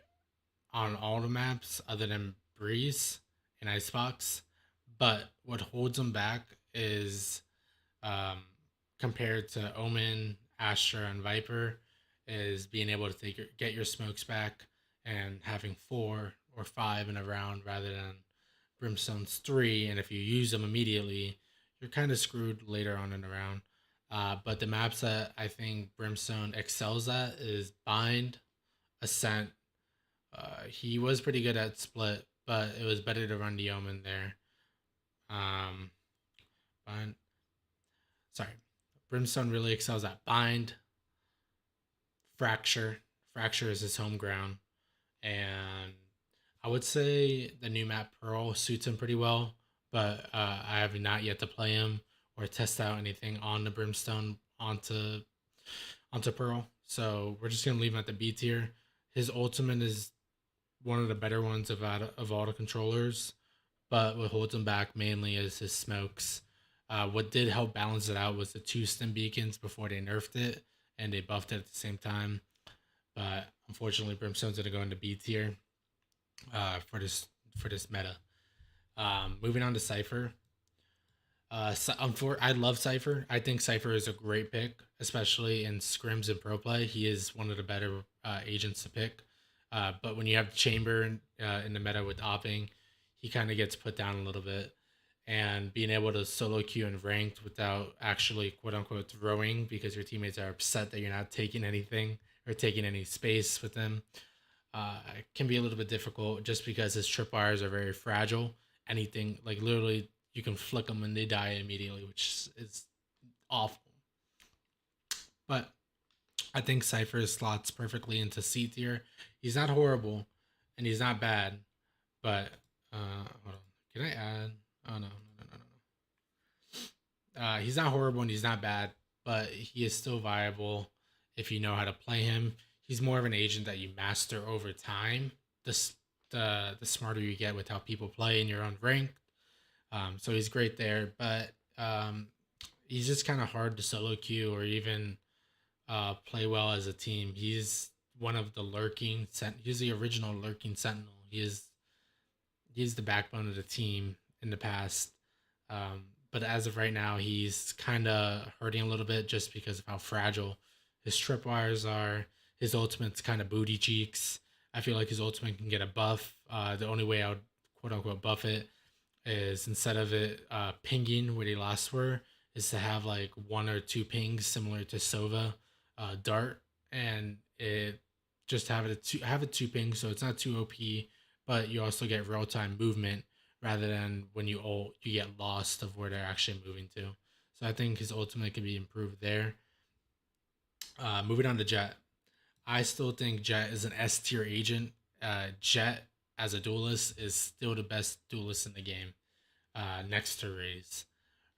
on all the maps other than Breeze and Icebox, but what holds him back is um, compared to Omen, Astra, and Viper, is being able to get your smokes back and having 4 or 5 in a round rather than Brimstone's 3. And if you use them immediately, you're kind of screwed later on in the round. But the maps that I think Brimstone excels at is Bind, Ascent. He was pretty good at Split, but it was better to run the Omen there. Bind, sorry, Brimstone really excels at Bind, Fracture. Fracture is his home ground, and I would say the new map Pearl suits him pretty well. But I have not yet to play him or test out anything on the Brimstone onto Pearl. So we're just gonna leave him at the B tier. His ultimate is one of the better ones of all the controllers, but what holds him back mainly is his smokes. What did help balance it out was the 2 stim beacons before they nerfed it and they buffed it at the same time. But unfortunately, Brimstone's gonna go into B tier for this meta. Moving on to Cypher. I love Cypher. I think Cypher is a great pick, especially in scrims and pro play. He is one of the better agents to pick. But when you have Chamber in the meta with Opping, he kind of gets put down a little bit. And being able to solo queue and ranked without actually quote unquote throwing because your teammates are upset that you're not taking anything or taking any space with them can be a little bit difficult just because his tripwires are very fragile. Anything, like literally, you can flick them and they die immediately, which is awful. But I think Cypher slots perfectly into C tier. He's not horrible and he's not bad, but hold on. Can I add? Oh no. He's not horrible and he's not bad, but he is still viable if you know how to play him. He's more of an agent that you master over time. The smarter you get with how people play in your own rank. So he's great there, but he's just kind of hard to solo queue or even play well as a team. He's one of the he's the original lurking sentinel. He's the backbone of the team in the past. But as of right now, he's kind of hurting a little bit just because of how fragile his tripwires are. His ultimate's kind of booty cheeks. I feel like his ultimate can get a buff. The only way I would quote unquote buff it is instead of it pinging where they last were, is to have like 1 or 2 pings similar to Sova Dart, and it just have it 2 pings, so it's not too OP, but you also get real time movement rather than when you ult, you get lost of where they're actually moving to. So I think his ultimate can be improved there. Moving on to Jet. I still think Jet is an S tier agent. Jet as a duelist is still the best duelist in the game, next to Raze.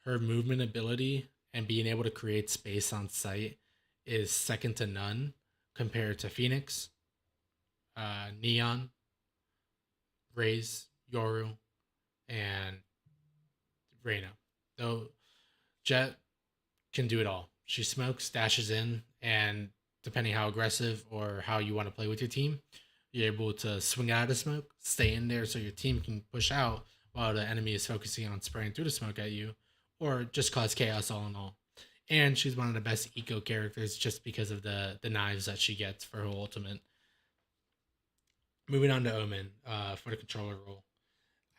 Her movement ability and being able to create space on site is second to none compared to Phoenix, Neon, Raze, Yoru, and Reyna. Though Jet can do it all. She smokes, dashes in, and depending how aggressive or how you want to play with your team, you're able to swing out of the smoke, stay in there so your team can push out while the enemy is focusing on spraying through the smoke at you, or just cause chaos all in all. And she's one of the best eco characters just because of the knives that she gets for her ultimate. Moving on to Omen for the controller role.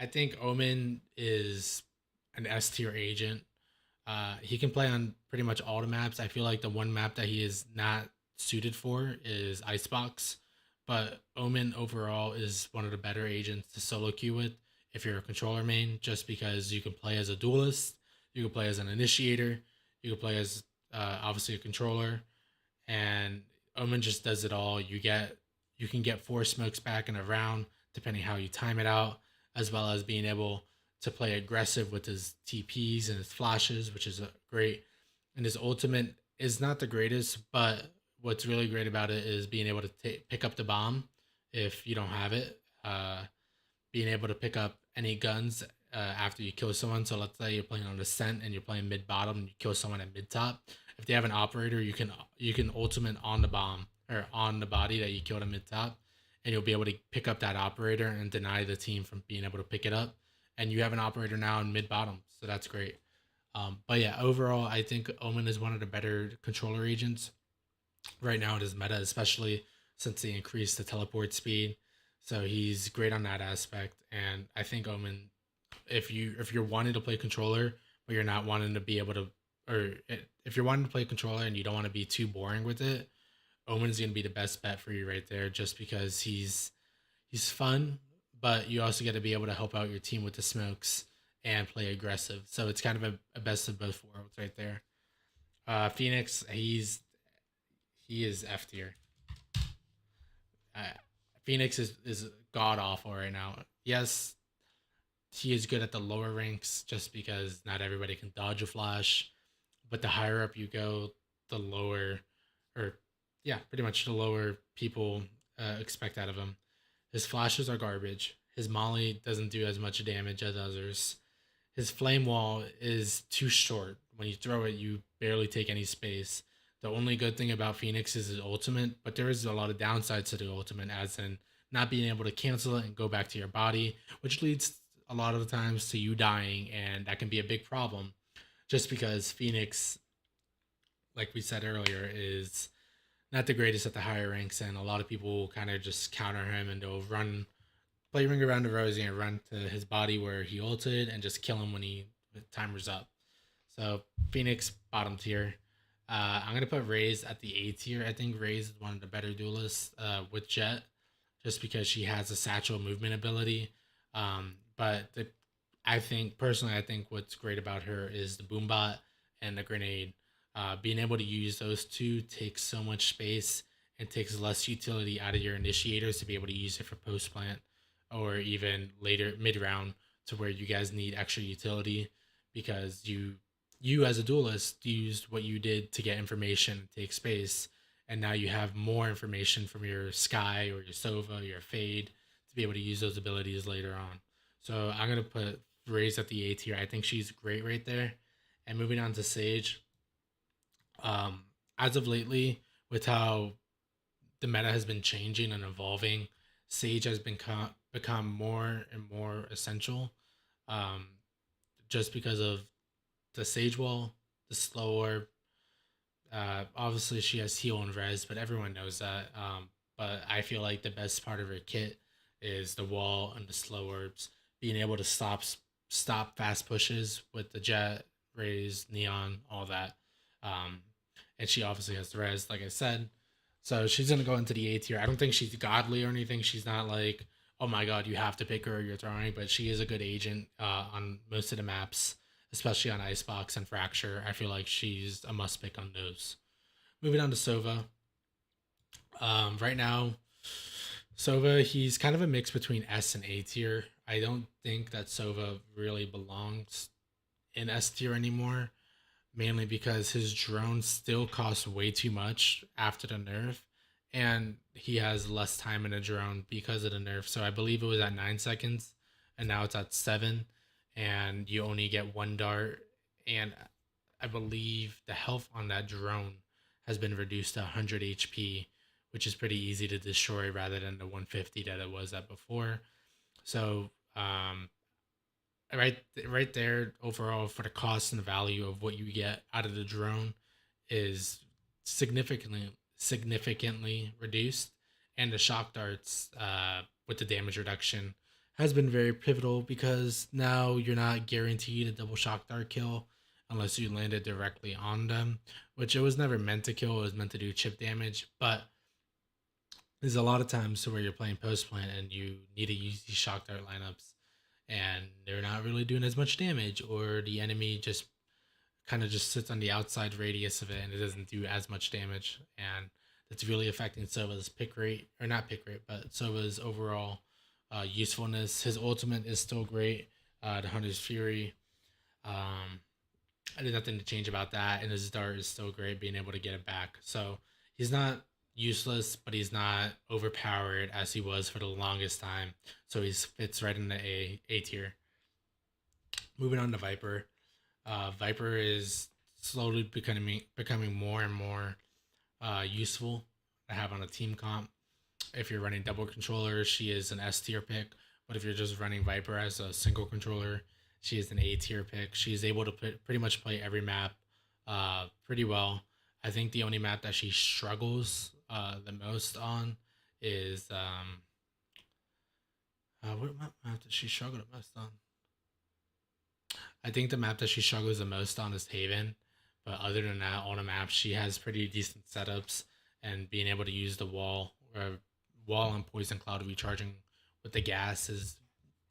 I think Omen is an S tier agent. He can play on pretty much all the maps. I feel like the one map that he is not suited for is Icebox, but Omen overall is one of the better agents to solo queue with if you're a controller main, just because you can play as a duelist, you can play as an initiator, you can play as obviously a controller, and Omen just does it all. You can get 4 smokes back in a round depending how you time it out, as well as being able to play aggressive with his TPs and his flashes, which is great. And his ultimate is not the greatest, but what's really great about it is being able to pick up the bomb if you don't have it. Being able to pick up any guns after you kill someone. So let's say you're playing on Ascent and you're playing mid bottom and you kill someone at mid top. If they have an operator, you can ultimate on the bomb or on the body that you killed at mid top, and you'll be able to pick up that operator and deny the team from being able to pick it up. And you have an operator now in mid bottom, so that's great. But yeah, overall, I think Omen is one of the better controller agents right now in his meta, especially since they increased the teleport speed. So he's great on that aspect, and I think Omen, if you're wanting to play controller, but you're not wanting to be able to, if you're wanting to play controller and you don't want to be too boring with it, Omen's gonna be the best bet for you right there, just because he's fun, but you also got to be able to help out your team with the smokes and play aggressive. So it's kind of a best of both worlds right there. Phoenix, he is F tier. Uh, Phoenix is god awful right now. Yes, he is good at the lower ranks just because not everybody can dodge a flash, but the higher up you go, the lower, or yeah, pretty much the lower people expect out of him. His flashes are garbage. His molly doesn't do as much damage as others. His flame wall is too short. When you throw it, you barely take any space. The only good thing about Phoenix is his ultimate, but there is a lot of downsides to the ultimate, as in not being able to cancel it and go back to your body, which leads a lot of the times to you dying, and that can be a big problem. Just because Phoenix, like we said earlier, is not the greatest at the higher ranks, and a lot of people kind of just counter him and they'll play ring around the rosy and run to his body where he ulted and just kill him when the timer's up. So Phoenix bottom tier. I'm gonna put Raze at the A tier. I think Raze is one of the better duelists with Jet, just because she has a satchel movement ability. I think personally, I think what's great about her is the boombot and the grenade. Being able to use those two takes so much space and takes less utility out of your initiators to be able to use it for post plant or even later mid round, to where you guys need extra utility because you as a duelist used what you did to get information and take space, and now you have more information from your Sky or your Sova, your Fade, to be able to use those abilities later on. So I'm gonna put Raze at the A tier. I think she's great right there. And moving on to Sage, as of lately, with how the meta has been changing and evolving, Sage has become more and more essential. Um, just because of the Sage Wall, the slow orb. Obviously, she has heal and res, but everyone knows that. But I feel like the best part of her kit is the wall and the slow orbs, being able to stop fast pushes with the jet, raise, neon, all that. Um, and she obviously has the res, like I said. So she's gonna go into the A tier. I don't think she's godly or anything. She's not like, oh my god, you have to pick her or you're throwing. But she is a good agent on most of the maps, especially on Icebox and Fracture. I feel like she's a must pick on those. Moving on to Sova. Right now, Sova, he's kind of a mix between S and A tier. I don't think that Sova really belongs in S tier anymore, mainly because his drone still costs way too much after the nerf, and he has less time in a drone because of the nerf. So I believe it was at 9 seconds, and now it's at 7, and you only get one dart. And I believe the health on that drone has been reduced to 100 HP, which is pretty easy to destroy rather than the 150 that it was at before. So right there, overall, for the cost and the value of what you get out of the drone is significantly reduced, and the shock darts with the damage reduction has been very pivotal, because now you're not guaranteed a double shock dart kill unless you land it directly on them, which it was never meant to kill. It was meant to do chip damage, but there's a lot of times to where you're playing post plant and you need to use these shock dart lineups, and they're not really doing as much damage, or the enemy just kind of just sits on the outside radius of it and it doesn't do as much damage, and that's really affecting Sova's pick rate, or not pick rate, but Sova's overall usefulness. His ultimate is still great. The Hunter's Fury. Um, I did nothing to change about that, and his dart is still great, being able to get it back. So he's not useless, but he's not overpowered as he was for the longest time. So he fits right in the A tier. Moving on to Viper. Viper is slowly becoming more and more useful to have on a team comp. If you're running double controller, she is an S tier pick. But if you're just running Viper as a single controller, she is an A tier pick. She is able to pretty much play every map pretty well. I think the only map that she struggles the most on is what map does she struggle the most on? I think the map that she struggles the most on is Haven. But other than that, on a map, she has pretty decent setups, and being able to use the wall and poison cloud recharging with the gas is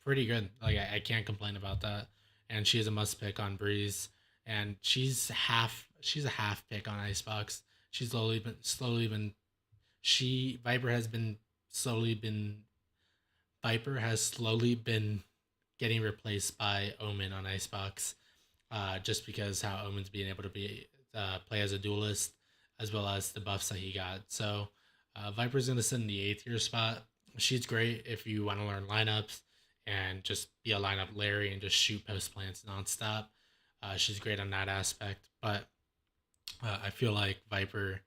pretty good. Like I can't complain about that. And she is a must pick on Breeze, and she's a half pick on Icebox. She's slowly been she Viper has slowly been getting replaced by Omen on Icebox, just because how Omen's being able to play as a duelist, as well as the buffs that he got. So Viper's gonna sit in the A tier spot. She's great if you want to learn lineups and just be a lineup Larry and just shoot post plants nonstop. She's great on that aspect, but I feel like Viper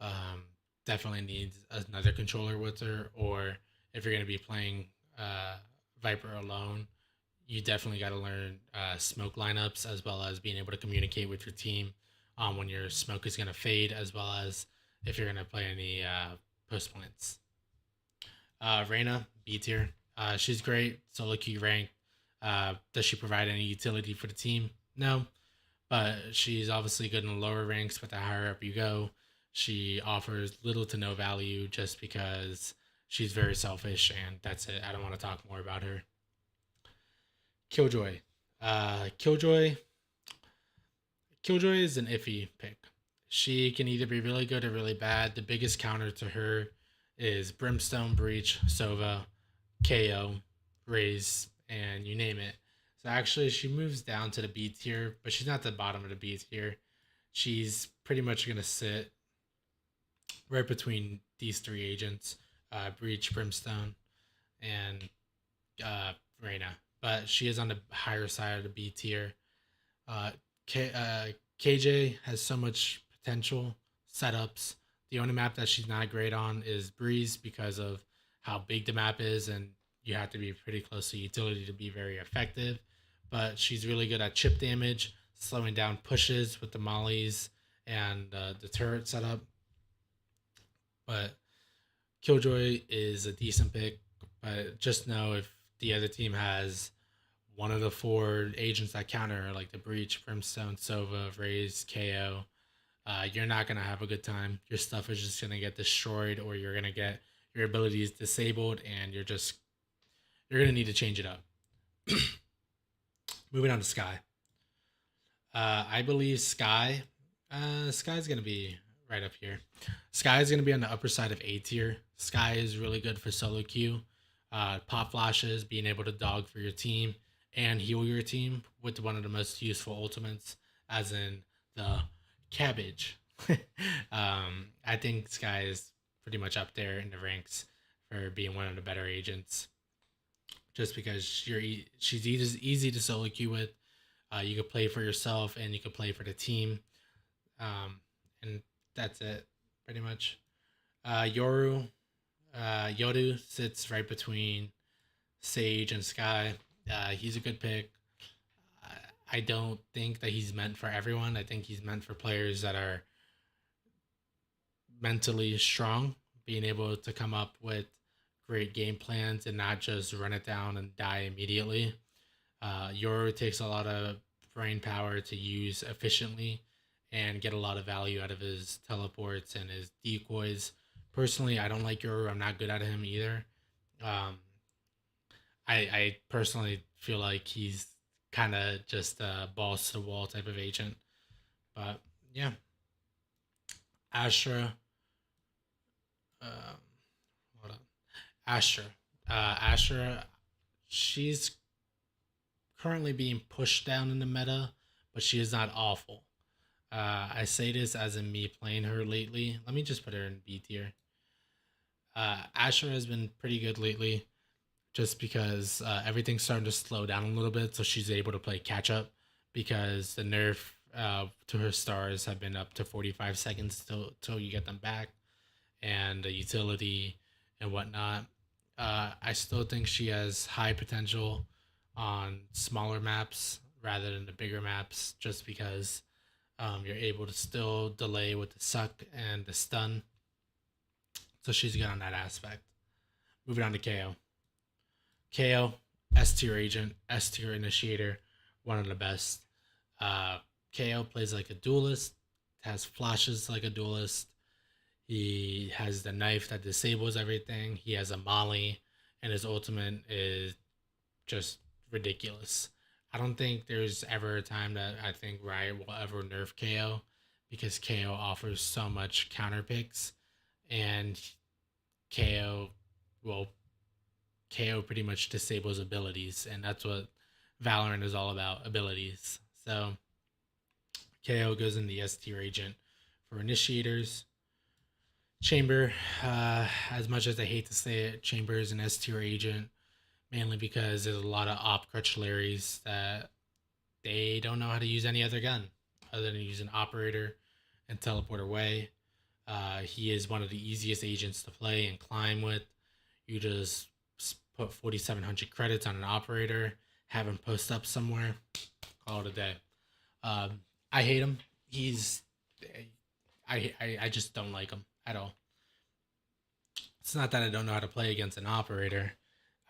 um, definitely needs another controller with her, or if you're going to be playing Viper alone, you definitely got to learn smoke lineups, as well as being able to communicate with your team when your smoke is going to fade, as well as if you're going to play any post plants. Reyna, B tier. She's great, solo queue rank. Does she provide any utility for the team? No, but she's obviously good in the lower ranks. But the higher up you go, she offers little to no value just because she's very selfish, and that's it. I don't want to talk more about her. Killjoy. Killjoy. Killjoy is an iffy pick. She can either be really good or really bad. The biggest counter to her is Brimstone, Breach, Sova, KO, Raze, and you name it. So actually, she moves down to the B tier, but she's not the bottom of the B tier. She's pretty much going to sit right between these three agents, Breach, Brimstone, and Reyna. But she is on the higher side of the B tier. Uh, KJ has so much potential setups. The only map that she's not great on is Breeze because of how big the map is, and you have to be pretty close to utility to be very effective. But she's really good at chip damage, slowing down pushes with the mollies and the turret setup. But Killjoy is a decent pick, but just know if the other team has one of the four agents that counter, like the Breach, Brimstone, Sova, Raze, KO, you're not going to have a good time. Your stuff is just going to get destroyed, or you're going to get your abilities disabled, and you're going to need to change it up. Moving on to Sky. I believe Sky's going to be right up here. Sky is going to be on the upper side of A tier. Sky is really good for solo queue. Pop flashes, being able to dog for your team and heal your team with one of the most useful ultimates, as in the cabbage. I think Sky is pretty much up there in the ranks for being one of the better agents, just because she's easy to solo queue with. You could play for yourself and you could play for the team, and that's it pretty much. Yoru sits right between Sage and Sky. He's a good pick. I don't think that he's meant for everyone. I think he's meant for players that are mentally strong, being able to come up with great game plans and not just run it down and die immediately. Yoru takes a lot of brain power to use efficiently and get a lot of value out of his teleports and his decoys. Personally, I don't like Yoru. I'm not good at him either. Um, I personally feel like he's kind of just a balls to the wall type of agent. But yeah, Astra. Um, hold on, Astra. Astra. She's currently being pushed down in the meta, but she is not awful. I say this as in me playing her lately. Let me just put her in B tier. Asher has been pretty good lately, just because everything's starting to slow down a little bit, so she's able to play catch up because the nerf to her stars have been up to 45 seconds till you get them back, and the utility and whatnot. I still think she has high potential on smaller maps rather than the bigger maps, just because you're able to still delay with the suck and the stun. So she's good on that aspect. Moving on to KO. KO, S tier agent, S tier initiator, one of the best. KO plays like a duelist, has flashes like a duelist. He has the knife that disables everything. He has a molly, and his ultimate is just ridiculous. I don't think there's ever a time that I think Riot will ever nerf KO, because KO offers so much counter picks, and KO will KO pretty much disables abilities, and that's what Valorant is all about, abilities. So KO goes in the S tier agent for initiators. Chamber, as much as I hate to say it, Chamber is an S tier agent, mainly because there's a lot of op crutchleries that they don't know how to use any other gun other than use an operator and teleport away. He is one of the easiest agents to play and climb with. You just put 4,700 credits on an operator, have him post up somewhere, call it a day. I hate him. He's I just don't like him at all. It's not that I don't know how to play against an operator.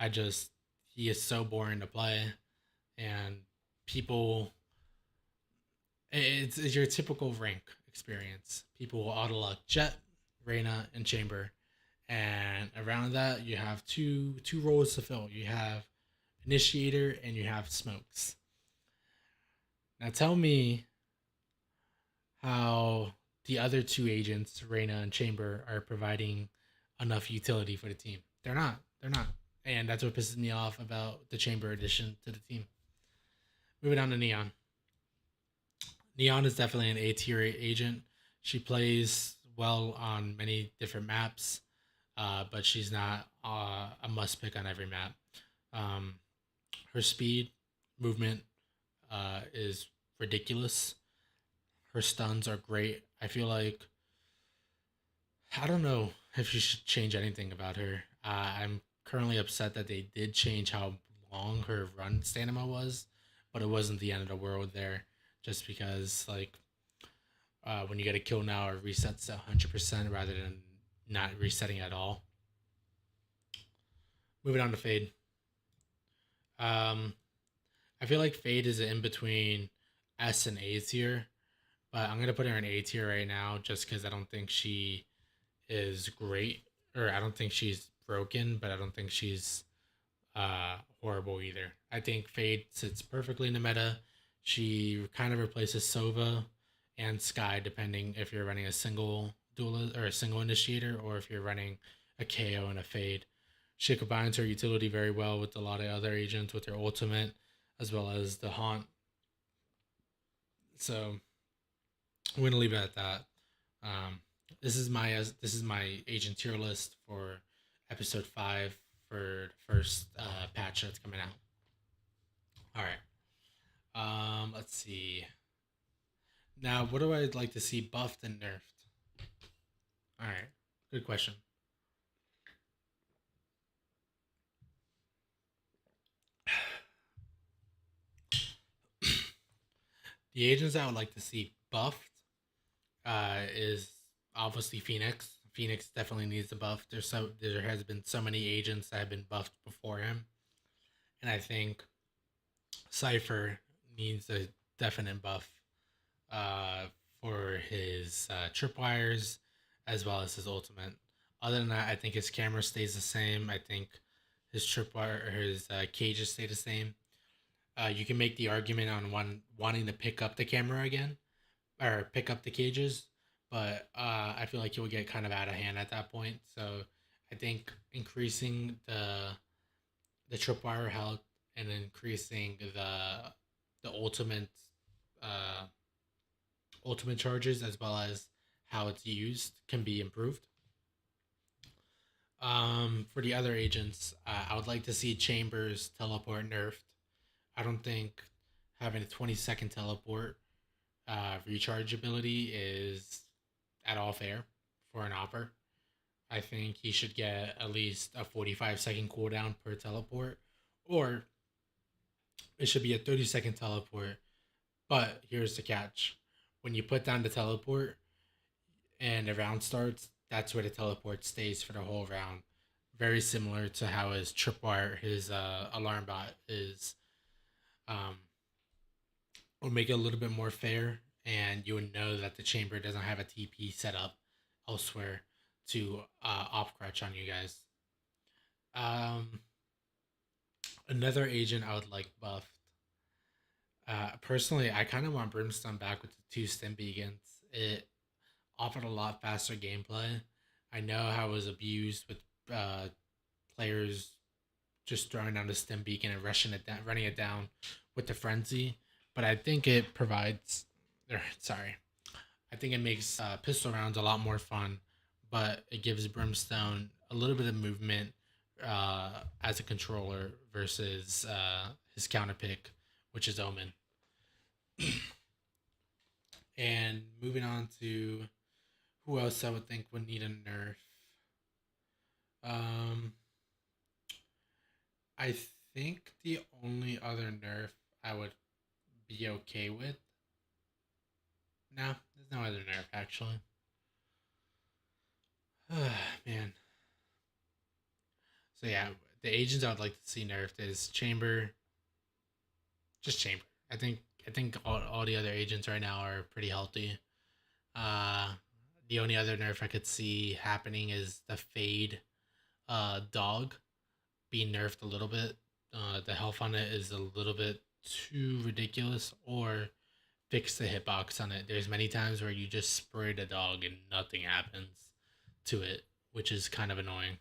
I just he is so boring to play, and people. It's your typical rank experience. People will auto luck Jet, Reyna, and Chamber, and around that you have two roles to fill. You have Initiator and you have Smokes. Now tell me how the other two agents, Reyna and Chamber, are providing enough utility for the team. They're not. They're not. And that's what pisses me off about the Chamber addition to the team. Moving on to Neon. Neon is definitely an A tier agent. She plays well on many different maps, but she's not a must pick on every map. Um, her speed, movement is ridiculous. Her stuns are great. I feel like I don't know if you should change anything about her. I'm currently upset that they did change how long her run stamina was, but it wasn't the end of the world there. Just because like when you get a kill now, it resets to 100% rather than not resetting at all. Moving on to Fade. I feel like Fade is in between S and A tier, but I'm gonna put her in A tier right now just because I don't think she is great, or I don't think she's broken, but I don't think she's horrible either. I think Fade sits perfectly in the meta. She kind of replaces Sova and Sky, depending if you're running a single duelist or a single initiator, or if you're running a KO and a Fade. She combines her utility very well with a lot of other agents with her ultimate, as well as the haunt. So I'm gonna leave it at that. This is my agent tier list for Ep.5 for the first patch that's coming out. All right. Let's see. Now, what do I like to see buffed and nerfed? All right, good question. The agents I would like to see buffed is obviously Phoenix. Phoenix definitely needs a buff. There has been so many agents that have been buffed before him, and I think Cypher needs a definite buff uh, for his tripwires as well as his ultimate. Other than that, I think his camera stays the same. I think his tripwire or his cages stay the same. You can make the argument on one wanting to pick up the camera again or pick up the cages, but I feel like he'll get kind of out of hand at that point. So I think increasing the tripwire health and increasing the uh, ultimate charges as well as how it's used can be improved. For the other agents, I would like to see Chambers teleport nerfed. I don't think having a 20-second teleport recharge ability is at all fair for an opper. I think he should get at least a 45-second cooldown per teleport, or it should be a 30-second teleport. But here's the catch: when you put down the teleport and the round starts, that's where the teleport stays for the whole round. Very similar to how his tripwire, his alarm bot is. Um, will make it a little bit more fair, and you would know that the chamber doesn't have a TP set up elsewhere to op crutch on you guys. Um, Another agent I would like buffed. Personally, I kind of want Brimstone back with the two stim beacons. It offered a lot faster gameplay. I know how it was abused with uh, players just throwing down the stim beacon and rushing it down, running it down with the frenzy. But I think it provides. Sorry, I think it makes pistol rounds a lot more fun, but it gives Brimstone a little bit of movement as a controller versus his counter pick, which is Omen. And moving on to who else I would think would need a nerf. Um, I think the only other nerf I would be okay with. No, there's no other nerf actually. Man. So yeah, the agents I would like to see nerfed is Chamber, just Chamber. I think all the other agents right now are pretty healthy. Uh, the only other nerf I could see happening is the Fade dog being nerfed a little bit. The health on it is a little bit too ridiculous, or fix the hitbox on it. There's many times where you just spray the dog and nothing happens to it, which is kind of annoying.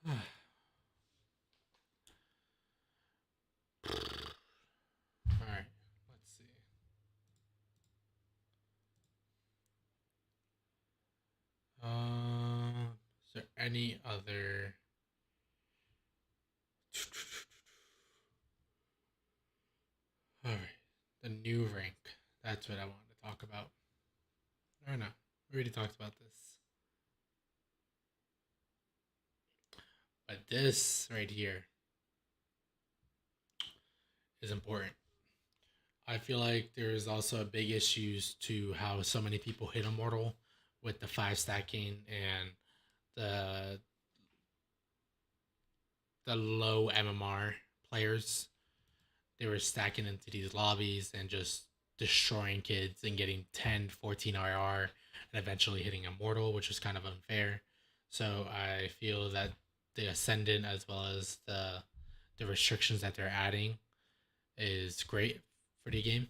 All right, let's see. Is there any other? All right, the new rank. That's what I wanted to talk about. Or no, we already talked about this. But this right here is important. I feel like there's also a big issues to how so many people hit Immortal with the 5 stacking and the the low MMR players. They were stacking into these lobbies and just destroying kids and getting 10, 14 IR and eventually hitting Immortal, which was kind of unfair. So I feel that the Ascendant as well as the restrictions that they're adding is great for the game.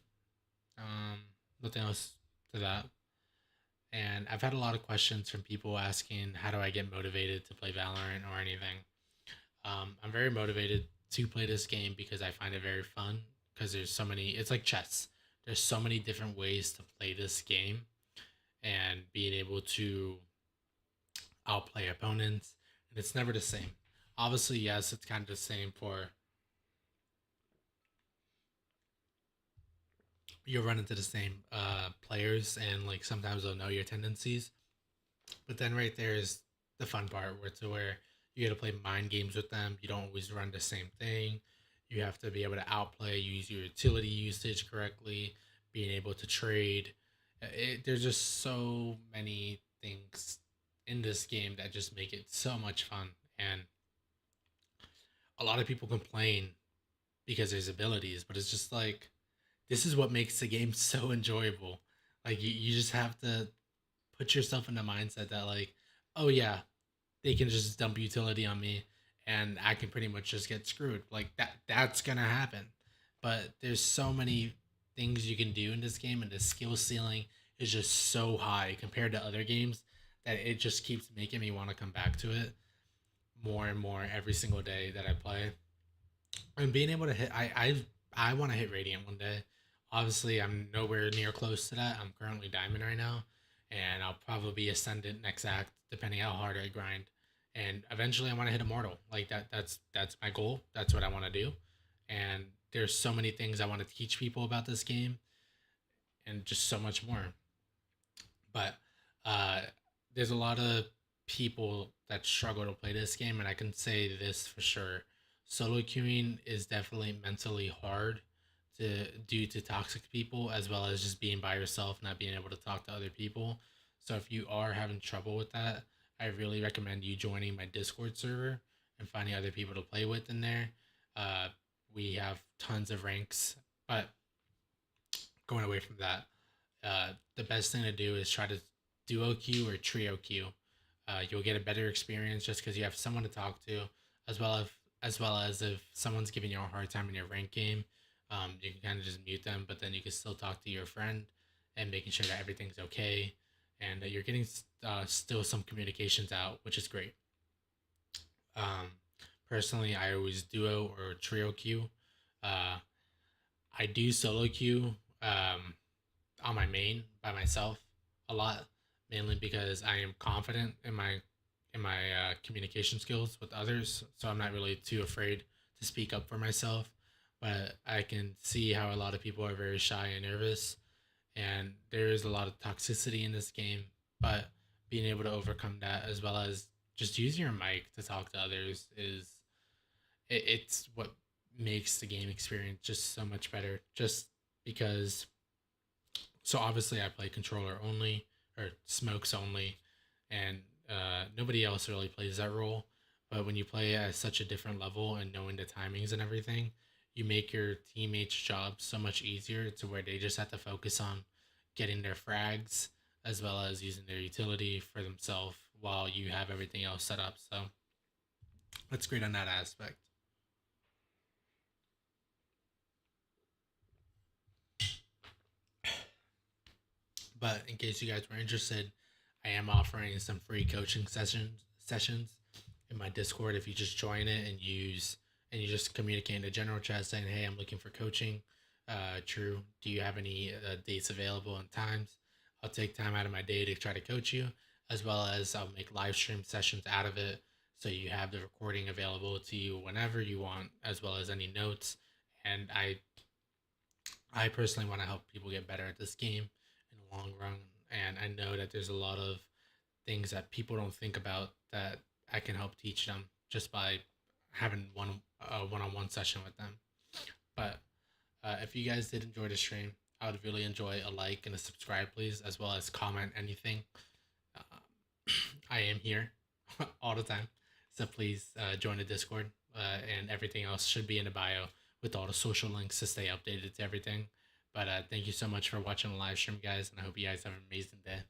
Nothing else to that. And I've had a lot of questions from people asking, how do I get motivated to play Valorant or anything? I'm very motivated to play this game because I find it very fun. Because there's so many, it's like chess. There's so many different ways to play this game, and being able to outplay opponents, and it's never the same. Obviously, yes, it's kind of the same for you'll run into the same players, and like sometimes they'll know your tendencies. But then right there is the fun part where you got to play mind games with them. You don't always run the same thing. You have to be able to outplay, use your utility usage correctly, being able to trade. There's just so many things in this game that just make it so much fun. And a lot of people complain because there's abilities, but it's just like this is what makes the game so enjoyable. Like you just have to put yourself in the mindset that like, oh yeah, they can just dump utility on me and I can pretty much just get screwed. Like that's gonna happen. But there's so many things you can do in this game, and the skill ceiling is just so high compared to other games that it just keeps making me want to come back to it more and more every single day that I play. And being able to hit, I want to hit Radiant one day. Obviously, I'm nowhere near close to that. I'm currently Diamond right now, and I'll probably be Ascendant next act, depending how hard I grind. And eventually, I want to hit Immortal. Like that. That's my goal. That's what I want to do. And there's so many things I want to teach people about this game, and just so much more. But uh, there's a lot of people that struggle to play this game, and I can say this for sure: solo queuing is definitely mentally hard to due to toxic people, as well as just being by yourself, not being able to talk to other people. So if you are having trouble with that, I really recommend you joining my Discord server and finding other people to play with in there. Uh, we have tons of ranks, but going away from that, the best thing to do is try to duo queue or trio queue. You'll get a better experience just because you have someone to talk to, as well as if someone's giving you a hard time in your rank game, you can kind of just mute them, but then you can still talk to your friend and making sure that everything's okay and that you're getting still some communications out, which is great. Um, Personally, I always duo or trio queue. Uh, I do solo queue. On my main by myself a lot, mainly because I am confident in my communication skills with others, so I'm not really too afraid to speak up for myself. But I can see how a lot of people are very shy and nervous, and there is a lot of toxicity in this game. But being able to overcome that, as well as just using your mic to talk to others, it's what makes the game experience just so much better. Just because so obviously I play controller only or smokes only, and nobody else really plays that role. But when you play at such a different level and knowing the timings and everything, you make your teammates' job so much easier to where they just have to focus on getting their frags as well as using their utility for themselves while you have everything else set up. So that's great on that aspect. But in case you guys were interested, I am offering some free coaching sessions in my Discord. If you just join it and you just communicate in the general chat saying, "Hey, I'm looking for coaching. True. Do you have any dates available and times?" I'll take time out of my day to try to coach you, as well as I'll make live stream sessions out of it, so you have the recording available to you whenever you want, as well as any notes. And I personally want to help people get better at this game in the long run. And I know that there's a lot of things that people don't think about that I can help teach them just by having one-on-one session with them. But if you guys did enjoy the stream, I would really enjoy a like and a subscribe, please, as well as comment anything. Uh, I am here all the time, so please join the Discord, and everything else should be in the bio with all the social links to stay updated to everything. But thank you so much for watching the live stream, guys, and I hope you guys have an amazing day.